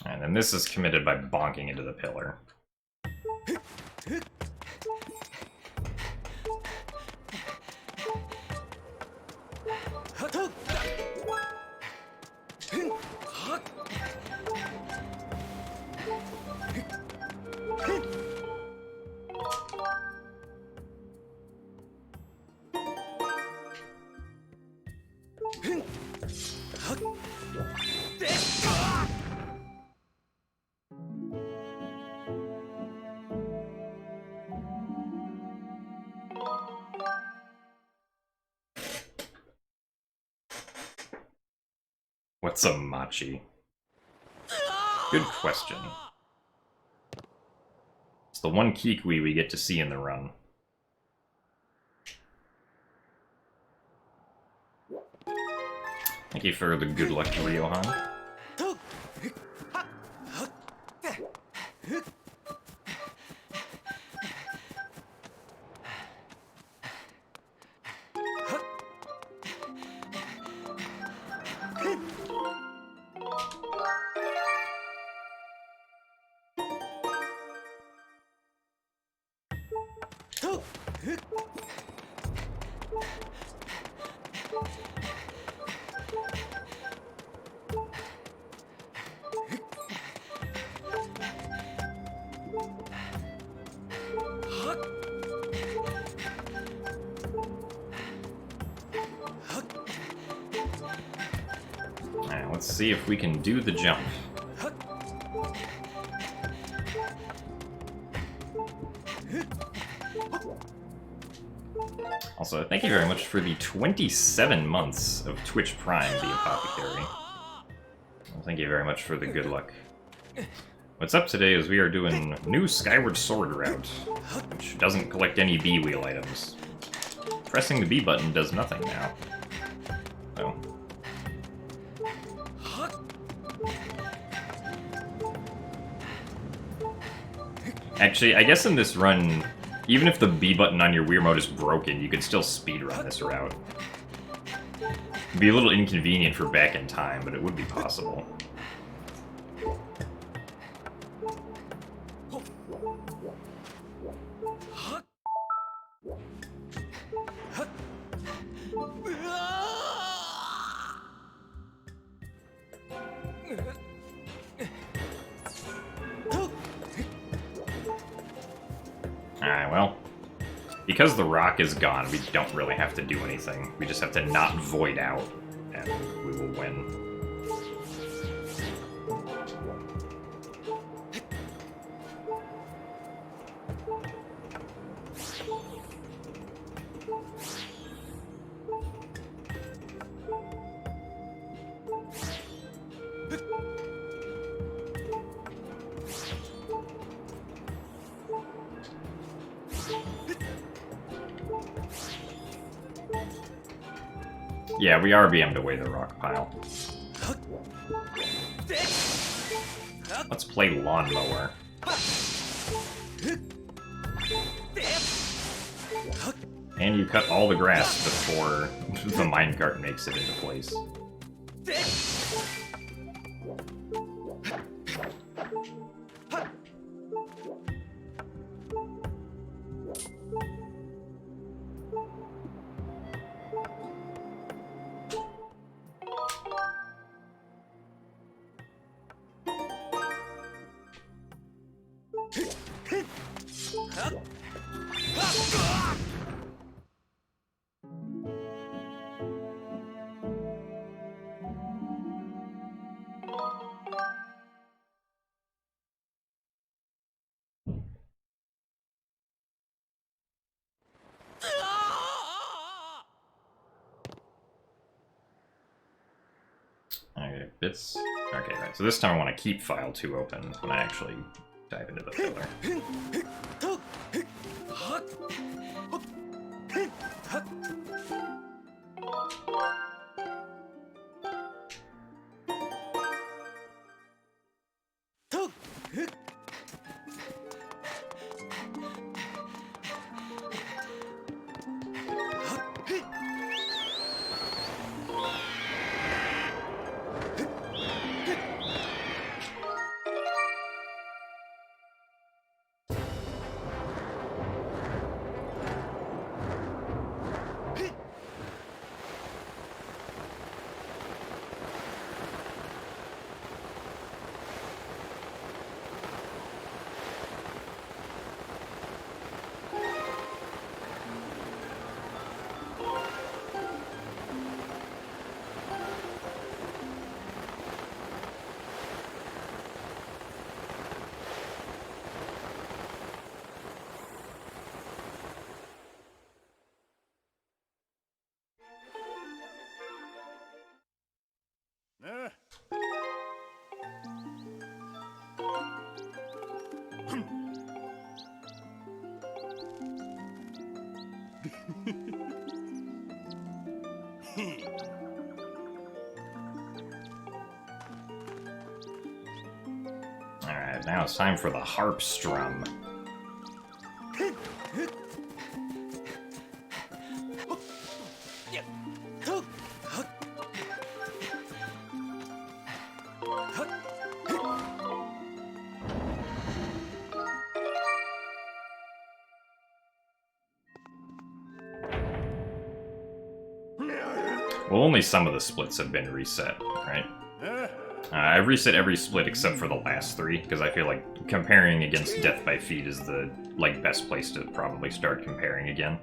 And then this is committed by bonking into the pillar. What's a machi? Good question. It's the one Kikui we get to see in the run. Thank you for the good luck, Ryohan. Alright, let's see if we can do the jump. Also, thank you very much for the 27 months of Twitch Prime, the Apothecary. Well, thank you very much for the good luck. What's up today is we are doing new Skyward Sword route, which doesn't collect any B-wheel items. Pressing the B button does nothing now. So. Actually, I guess in this run, even if the B button on your Wiimote is broken, you could still speedrun this route. It'd be a little inconvenient for back in time, but it would be possible. Alright, well, because the rock is gone, we don't really have to do anything. We just have to not void out, and we will win. Yeah, we RBM'd away the rock pile. Let's play Lawnmower. And you cut all the grass before the minecart makes it into place. Okay, bits. Okay, right. So this time I want to keep file 2 open when I actually dive into the filler. Alright, now it's time for the harp strum. Well, only some of the splits have been reset, right? I've reset every split except for the last 3, because I feel like comparing against Death by Feet is the, like, best place to probably start comparing again.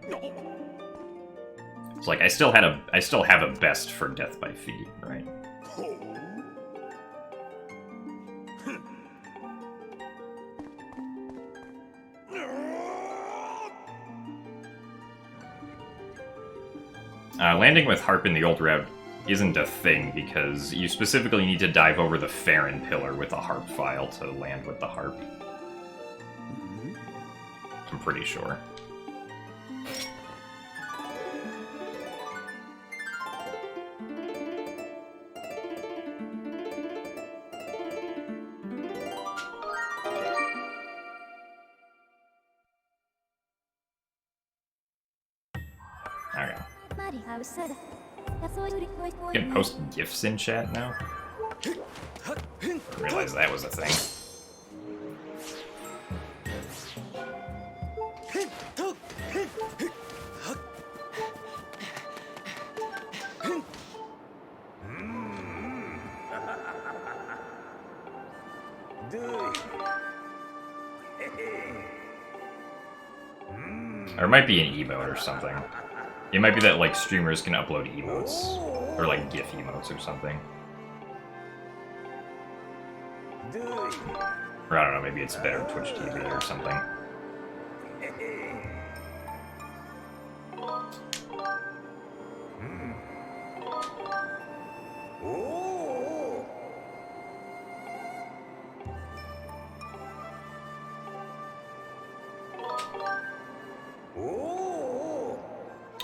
It's like, I still have a best for Death by Feet, right? Landing with Harp in the old route isn't a thing, because you specifically need to dive over the Faron pillar with a Harp file to land with the Harp. I'm pretty sure. Okay. You can post GIFs in chat now? I realized that was a thing. Or it might be an emote or something. It might be that, like, streamers can upload emotes. Or, like, GIF emotes or something. Or, I don't know, maybe it's better Twitch TV or something.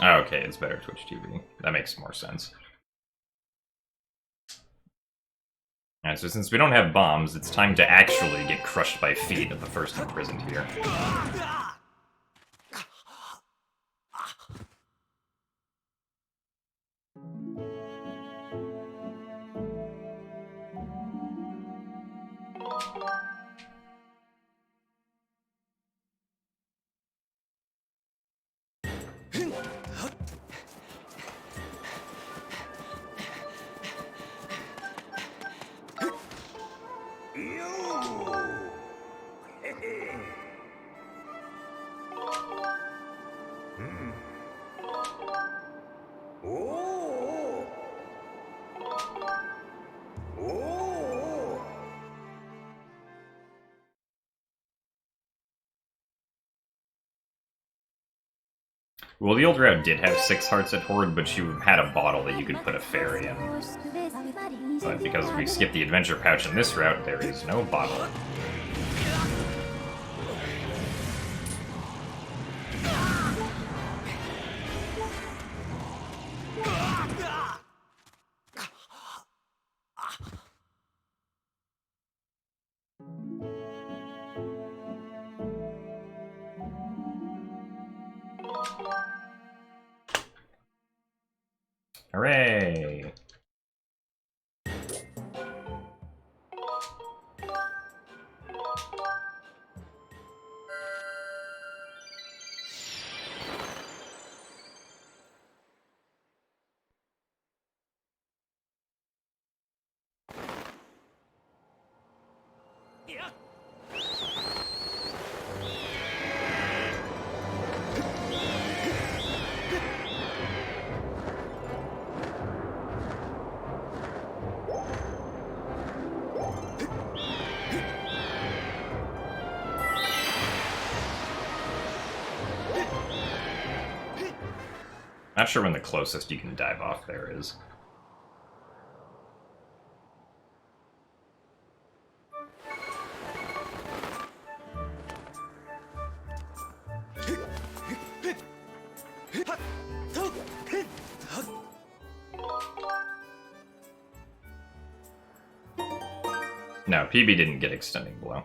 Okay, it's better Twitch TV. That makes more sense. Alright, so since we don't have bombs, it's time to actually get crushed by feet at the first imprisoned here. Well, the old route did have 6 hearts at Horde, but you had a bottle that you could put a fairy in. But because we skipped the adventure pouch in this route, there is no bottle. Hooray! Not sure when the closest you can dive off there is. No, PB didn't get extending blow.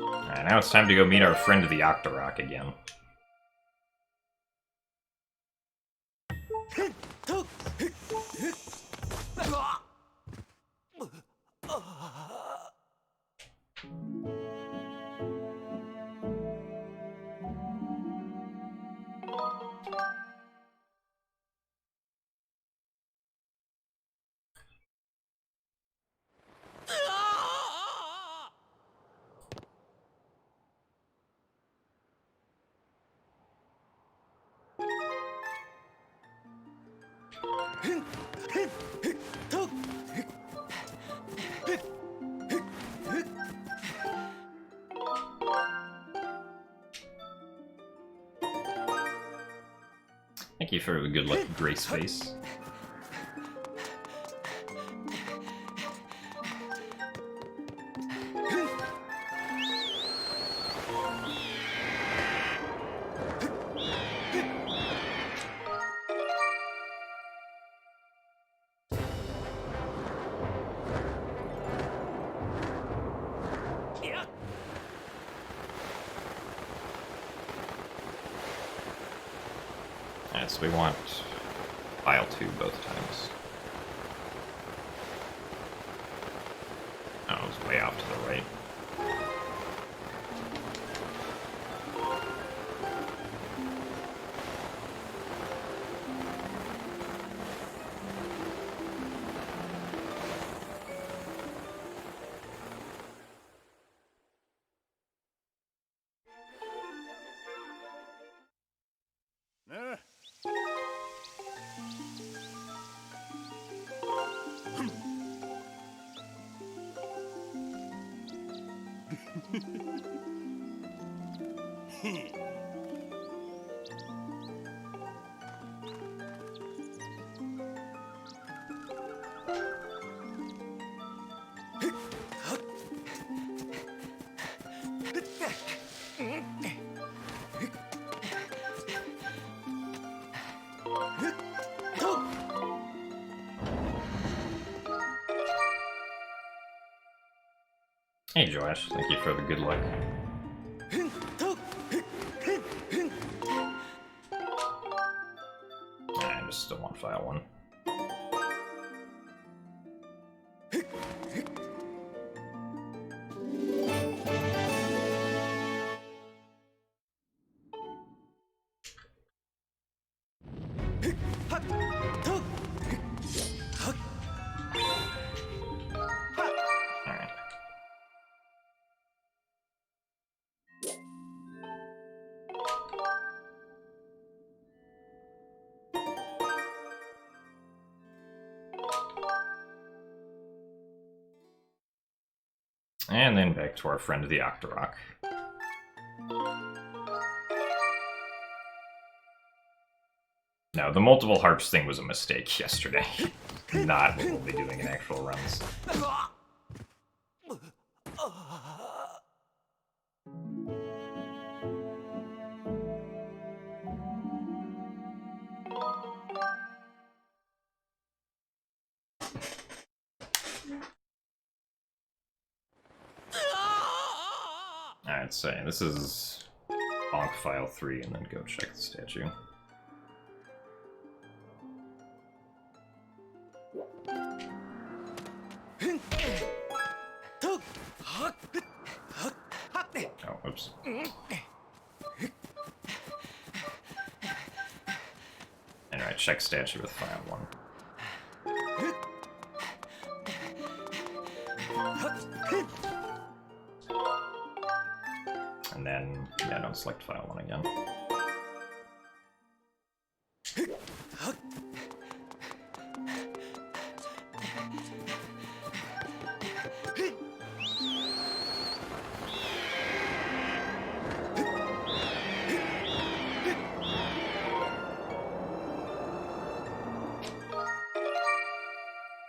Alright, now it's time to go meet our friend the Octorok again. Thank you for the good luck, Grace Face. Alright, so we want file 2 both times. Oh, it was way off to the right. Hey Joash, thank you for the good luck. I just still want file 1. And then back to our friend the Octorok. No, the multiple harps thing was a mistake yesterday. Not what we'll be doing in actual runs. Alright, so this is bonk file 3 and then go check the statue. Oh, oops. Alright, check statue with file 1. And then, yeah, don't select file 1 again.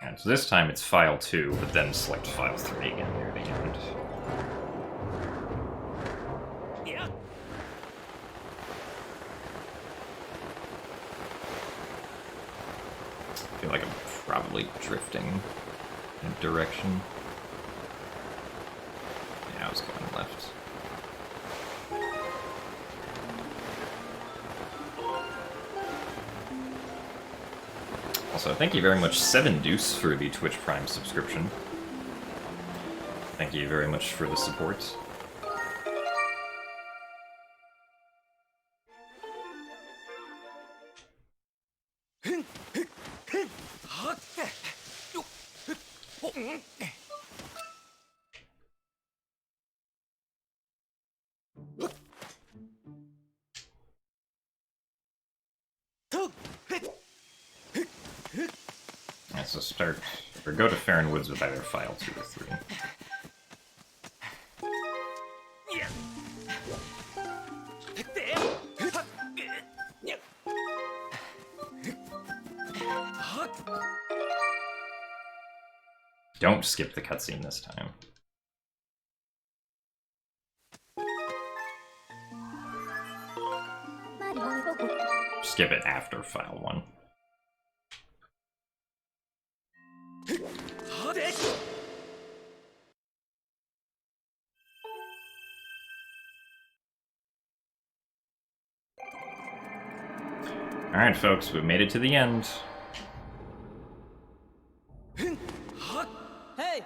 And so this time it's file 2, but then select file 3 again near the end. I feel like I'm probably drifting in a direction. Yeah, I was going left. Also, thank you very much, 7 Deuce, for the Twitch Prime subscription. Thank you very much for the support. Alright, so start, or go to Faron Woods with either file 2 or 3. Don't skip the cutscene this time. Skip it after file 1. Alright, folks, we've made it to the end. Hey!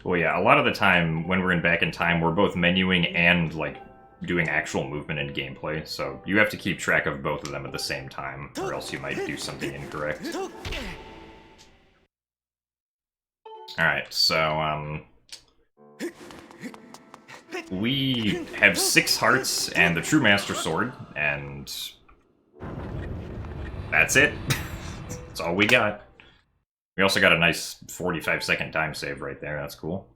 Well, yeah, a lot of the time when we're in Back in Time, we're both menuing and, like, doing actual movement and gameplay, so you have to keep track of both of them at the same time, or else you might do something incorrect. Alright, so, we have 6 hearts and the True Master Sword, and that's it. That's all we got. We also got a nice 45-second time save right there, that's cool.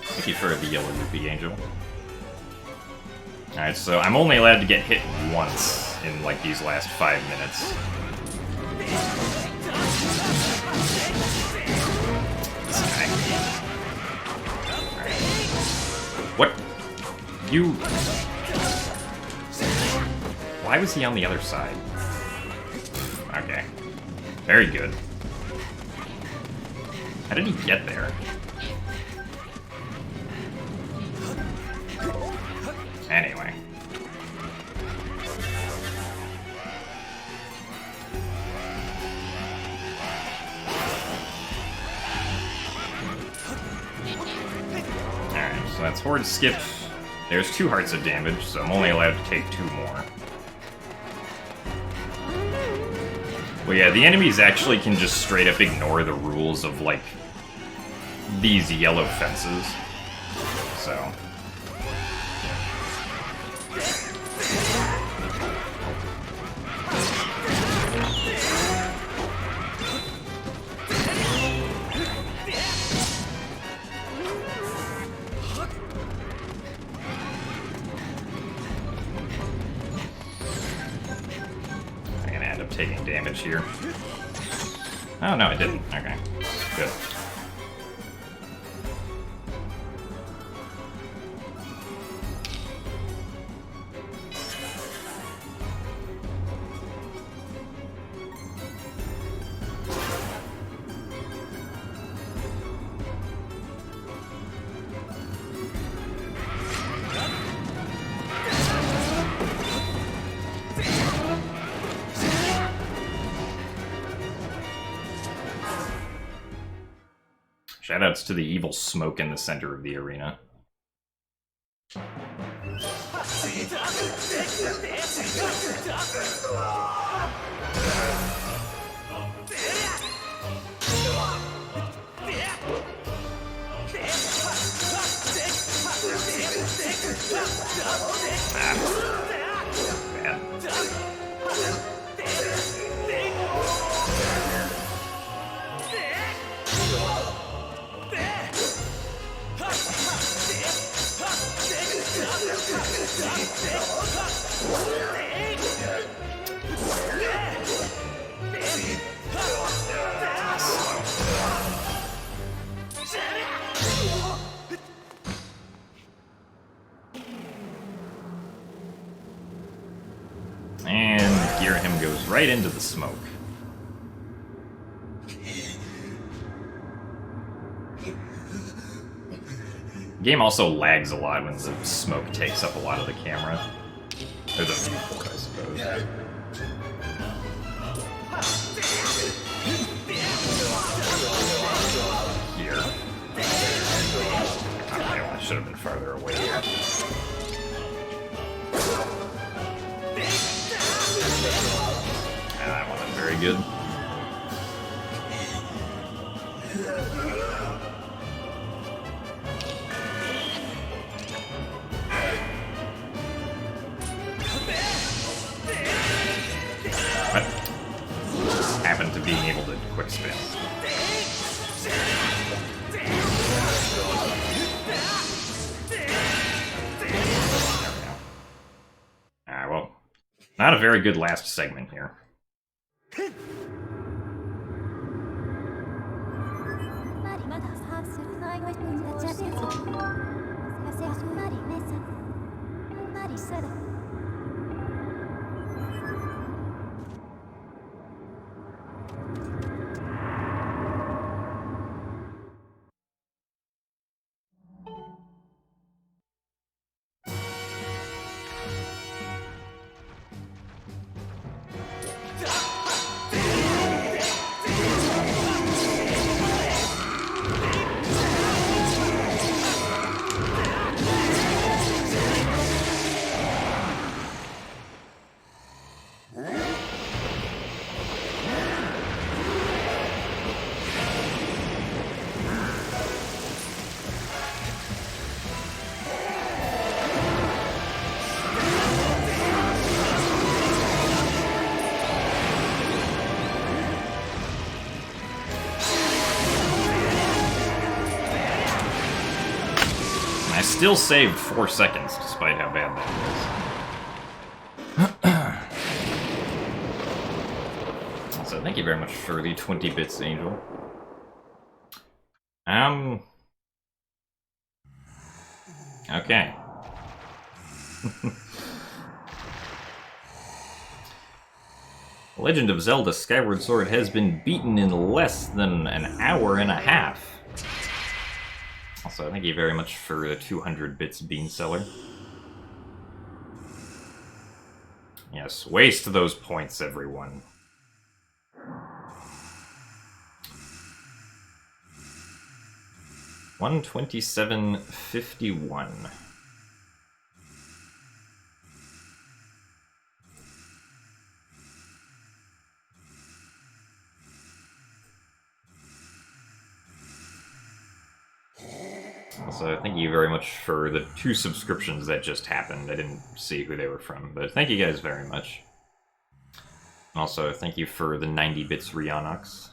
Thank you for the yellow rupee, Angel. Alright, so I'm only allowed to get hit once in, like, these last 5 minutes. This guy. Alright. What? You... Why was he on the other side? Okay. Very good. How did he get there? Anyway. Alright, so that's Horde Skip. There's 2 hearts of damage, so I'm only allowed to take 2 more. Well, yeah, the enemies actually can just straight up ignore the rules of, like, these yellow fences. So... taking damage here. Oh, no, I didn't. Okay. Good. Shoutouts to the evil smoke in the center of the arena. Bad. And Girahim goes right into the smoke. The game also lags a lot when the smoke takes up a lot of the camera. Or the viewport, I suppose. Here. Okay, well, I should have been farther away here. That wasn't very good. What? Happened to being able to quick spin. Alright, well, not a very good last segment here. I still saved 4 seconds, despite how bad that was. So thank you very much for the 20 bits, Angel. Okay. Legend of Zelda Skyward Sword has been beaten in less than an hour and a half. Also, thank you very much for the 200 bits, Bean Seller. Yes, waste those points, everyone. $127.51. Also, thank you very much for the 2 subscriptions that just happened. I didn't see who they were from, but thank you guys very much. And also, thank you for the 90 bits, Rionox.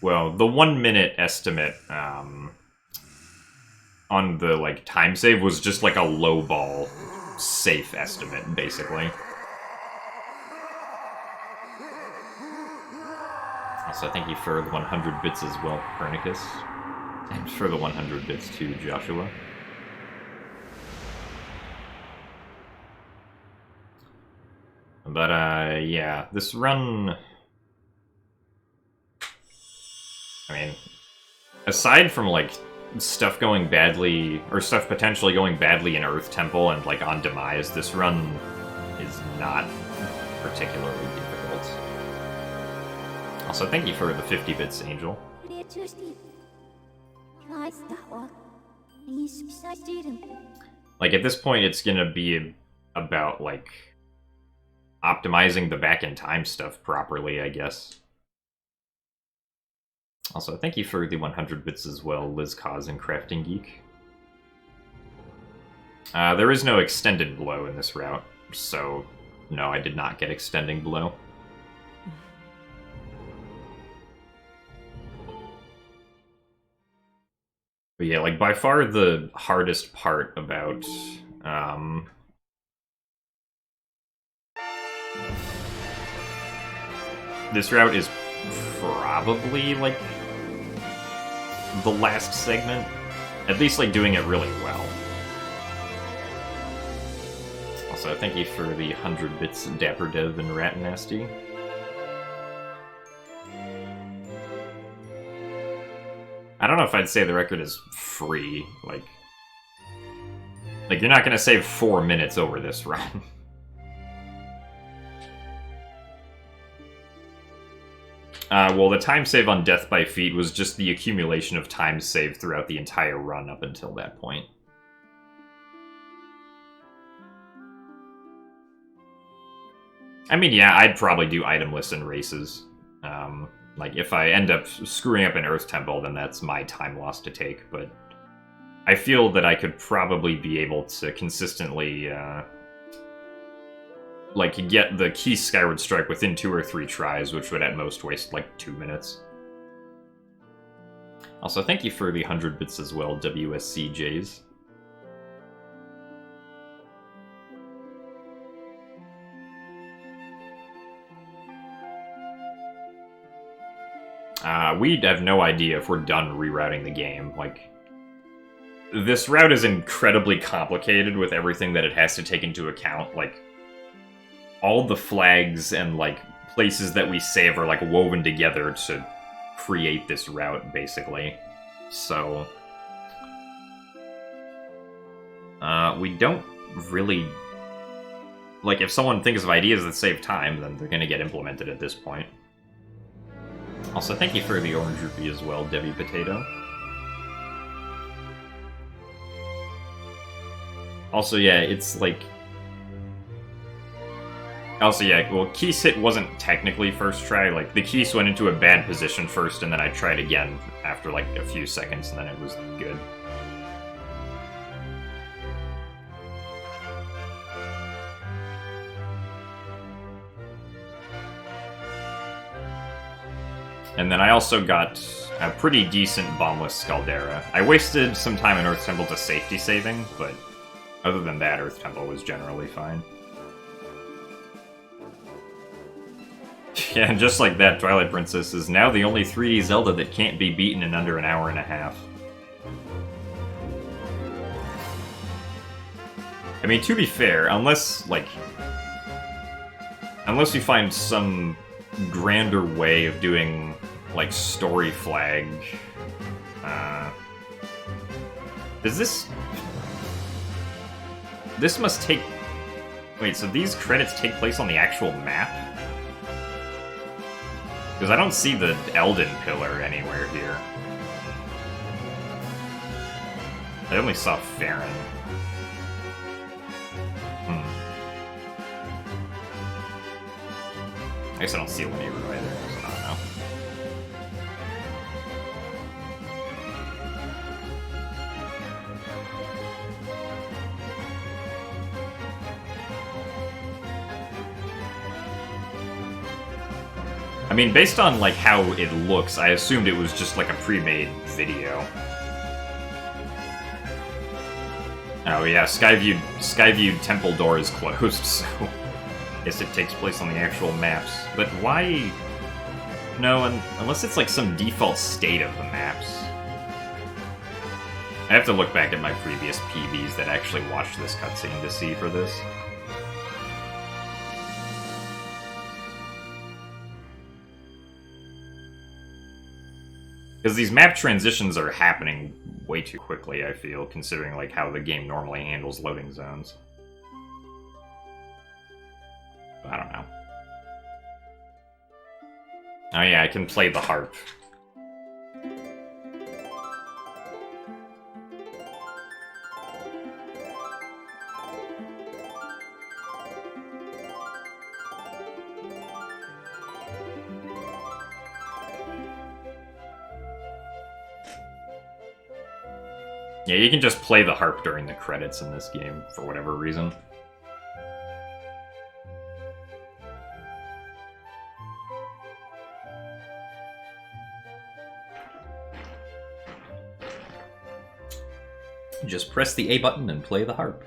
Well, the 1 minute estimate on the like time save was just like a lowball safe estimate, basically. Also, thank you for the 100 bits as well, Copernicus. And for the 100 bits to Joshua. But, yeah, this run... I mean, aside from, like, stuff going badly, or stuff potentially going badly in Earth Temple and, like, on Demise, this run is not particularly difficult. Also, thank you for the 50 bits, Angel. Like, at this point, it's gonna be about, like, optimizing the back-in-time stuff properly, I guess. Also, thank you for the 100 bits as well, Liz Cause and Crafting Geek. There is no extended blow in this route, so no, I did not get extending blow. But yeah, like, by far the hardest part about, this route is probably, like, the last segment. At least, like, doing it really well. Also, thank you for the 100 bits, Dapper Dev and Rat Nasty. I don't know if I'd say the record is free. Like you're not gonna save 4 minutes over this run. Well, the time save on Death by Feet was just the accumulation of time saved throughout the entire run up until that point. I mean, yeah, I'd probably do itemless in races. Like, if I end up screwing up an Earth Temple, then that's my time loss to take, but I feel that I could probably be able to consistently, like, get the key Skyward Strike within 2 or 3 tries, which would at most waste, like, 2 minutes. Also, thank you for the 100 bits as well, WSCJs. We have no idea if we're done rerouting the game. Like, this route is incredibly complicated with everything that it has to take into account. Like, all the flags and, like, places that we save are, like, woven together to create this route, basically. So, we don't really... Like, if someone thinks of ideas that save time, then they're gonna get implemented at this point. Also, thank you for the orange rupee as well, Debbie Potato. Also, yeah, it's like... Also, yeah, well, Keese hit wasn't technically first try. Like, the Keese went into a bad position first, and then I tried again after, like, a few seconds, and then it was good. And then I also got a pretty decent bombless Scaldera. I wasted some time in Earth Temple to safety saving, but other than that, Earth Temple was generally fine. Yeah, and just like that, Twilight Princess is now the only 3D Zelda that can't be beaten in under an hour and a half. I mean, to be fair, unless you find some grander way of doing, like, story flag, does this... This must take... Wait, so these credits take place on the actual map? Because I don't see the Elden Pillar anywhere here. I only saw Faron. I guess I don't see Linear either, so I don't know. I mean, based on, like, how it looks, I assumed it was just, like, a pre-made video. Oh yeah, Skyview Temple door is closed, so... Guess it takes place on the actual maps. But why... No, unless it's like some default state of the maps. I have to look back at my previous PBs that actually watched this cutscene to see for this. Because these map transitions are happening way too quickly, I feel, considering like how the game normally handles loading zones. I don't know. Oh yeah, I can play the harp. Yeah, you can just play the harp during the credits in this game, for whatever reason. Just press the A button and play the harp.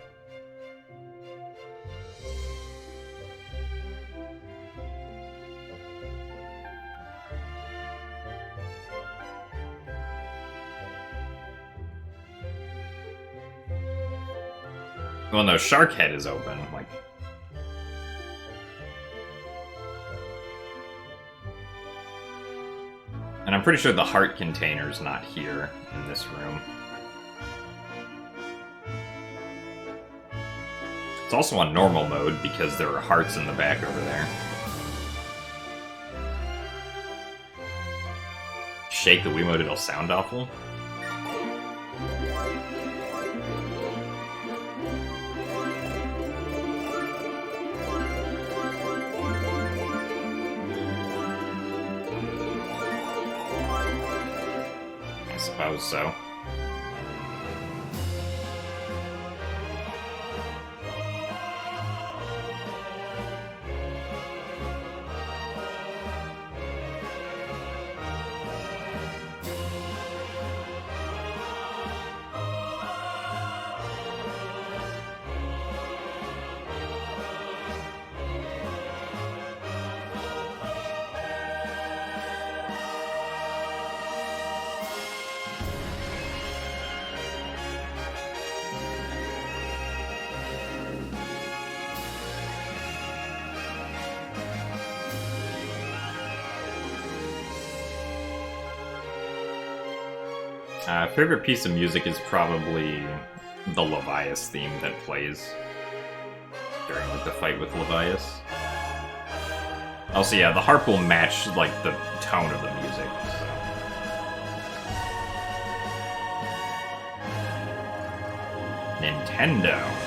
Well, no, Shark Head is open. Like, and I'm pretty sure the heart container's not here in this room. It's also on normal mode because there are hearts in the back over there. Shake the Wiimote, it'll sound awful. I suppose so. Favorite piece of music is probably the Levias theme that plays during like the fight with Levias. Also, yeah, the harp will match like the tone of the music. So. Nintendo.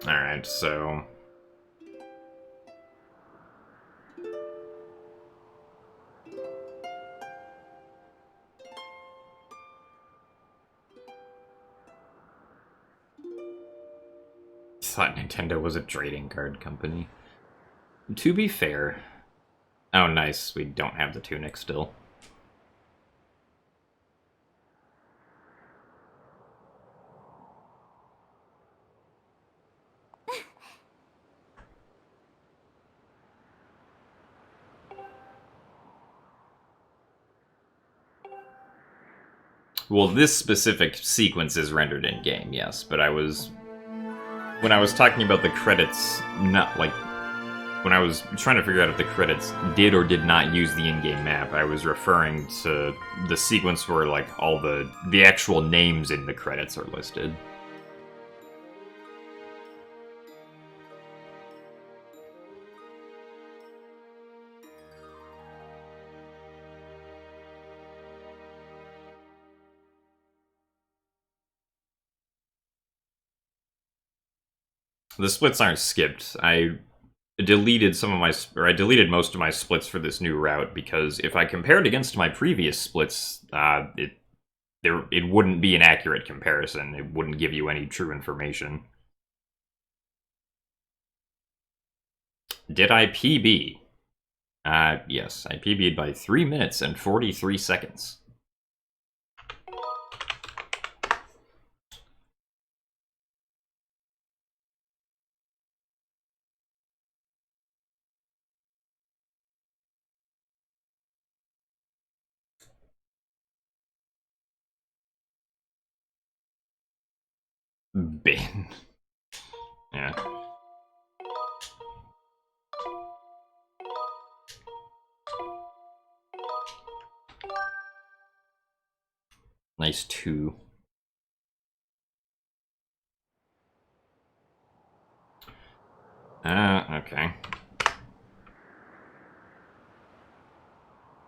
Alright, so... thought Nintendo was a trading card company. To be fair... Oh, nice, we don't have the tunic still. Well, this specific sequence is rendered in-game, yes, but I was... When I was talking about the credits, not like... When I was trying to figure out if the credits did or did not use the in-game map, I was referring to the sequence where, like, all the actual names in the credits are listed. The splits aren't skipped. I deleted I deleted most of my splits for this new route because if I compared against my previous splits, it wouldn't be an accurate comparison. It wouldn't give you any true information. Did I PB? Yes, I PB'd by 3 minutes and 43 seconds. Bin. Yeah. Nice 2. Okay.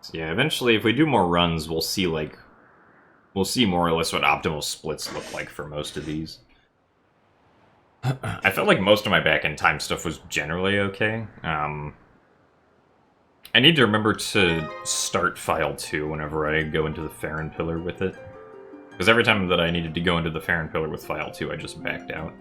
So yeah, eventually if we do more runs, we'll see, like, we'll see more or less what optimal splits look like for most of these. I felt like most of my back-in-time stuff was generally okay. I need to remember to start File 2 whenever I go into the Faron pillar with it. Because every time that I needed to go into the Faron pillar with File 2, I just backed out.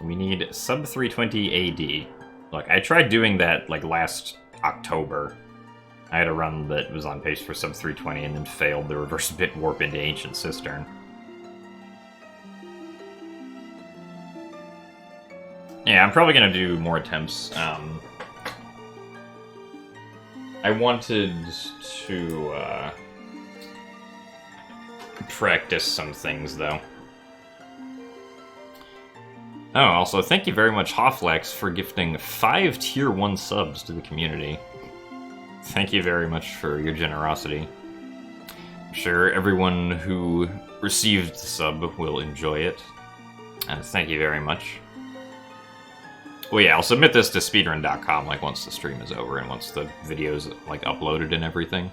We need sub 320 AD. Look, I tried doing that like last October. I had a run that was on pace for sub 320 and then failed the reverse bit warp into Ancient Cistern. Yeah, I'm probably gonna do more attempts. I wanted to practice some things though. Oh, also, thank you very much, Hofflex, for gifting 5 Tier 1 subs to the community. Thank you very much for your generosity. I'm sure everyone who received the sub will enjoy it. And thank you very much. Well, yeah, I'll submit this to speedrun.com, like, once the stream is over and once the video's, like, uploaded and everything.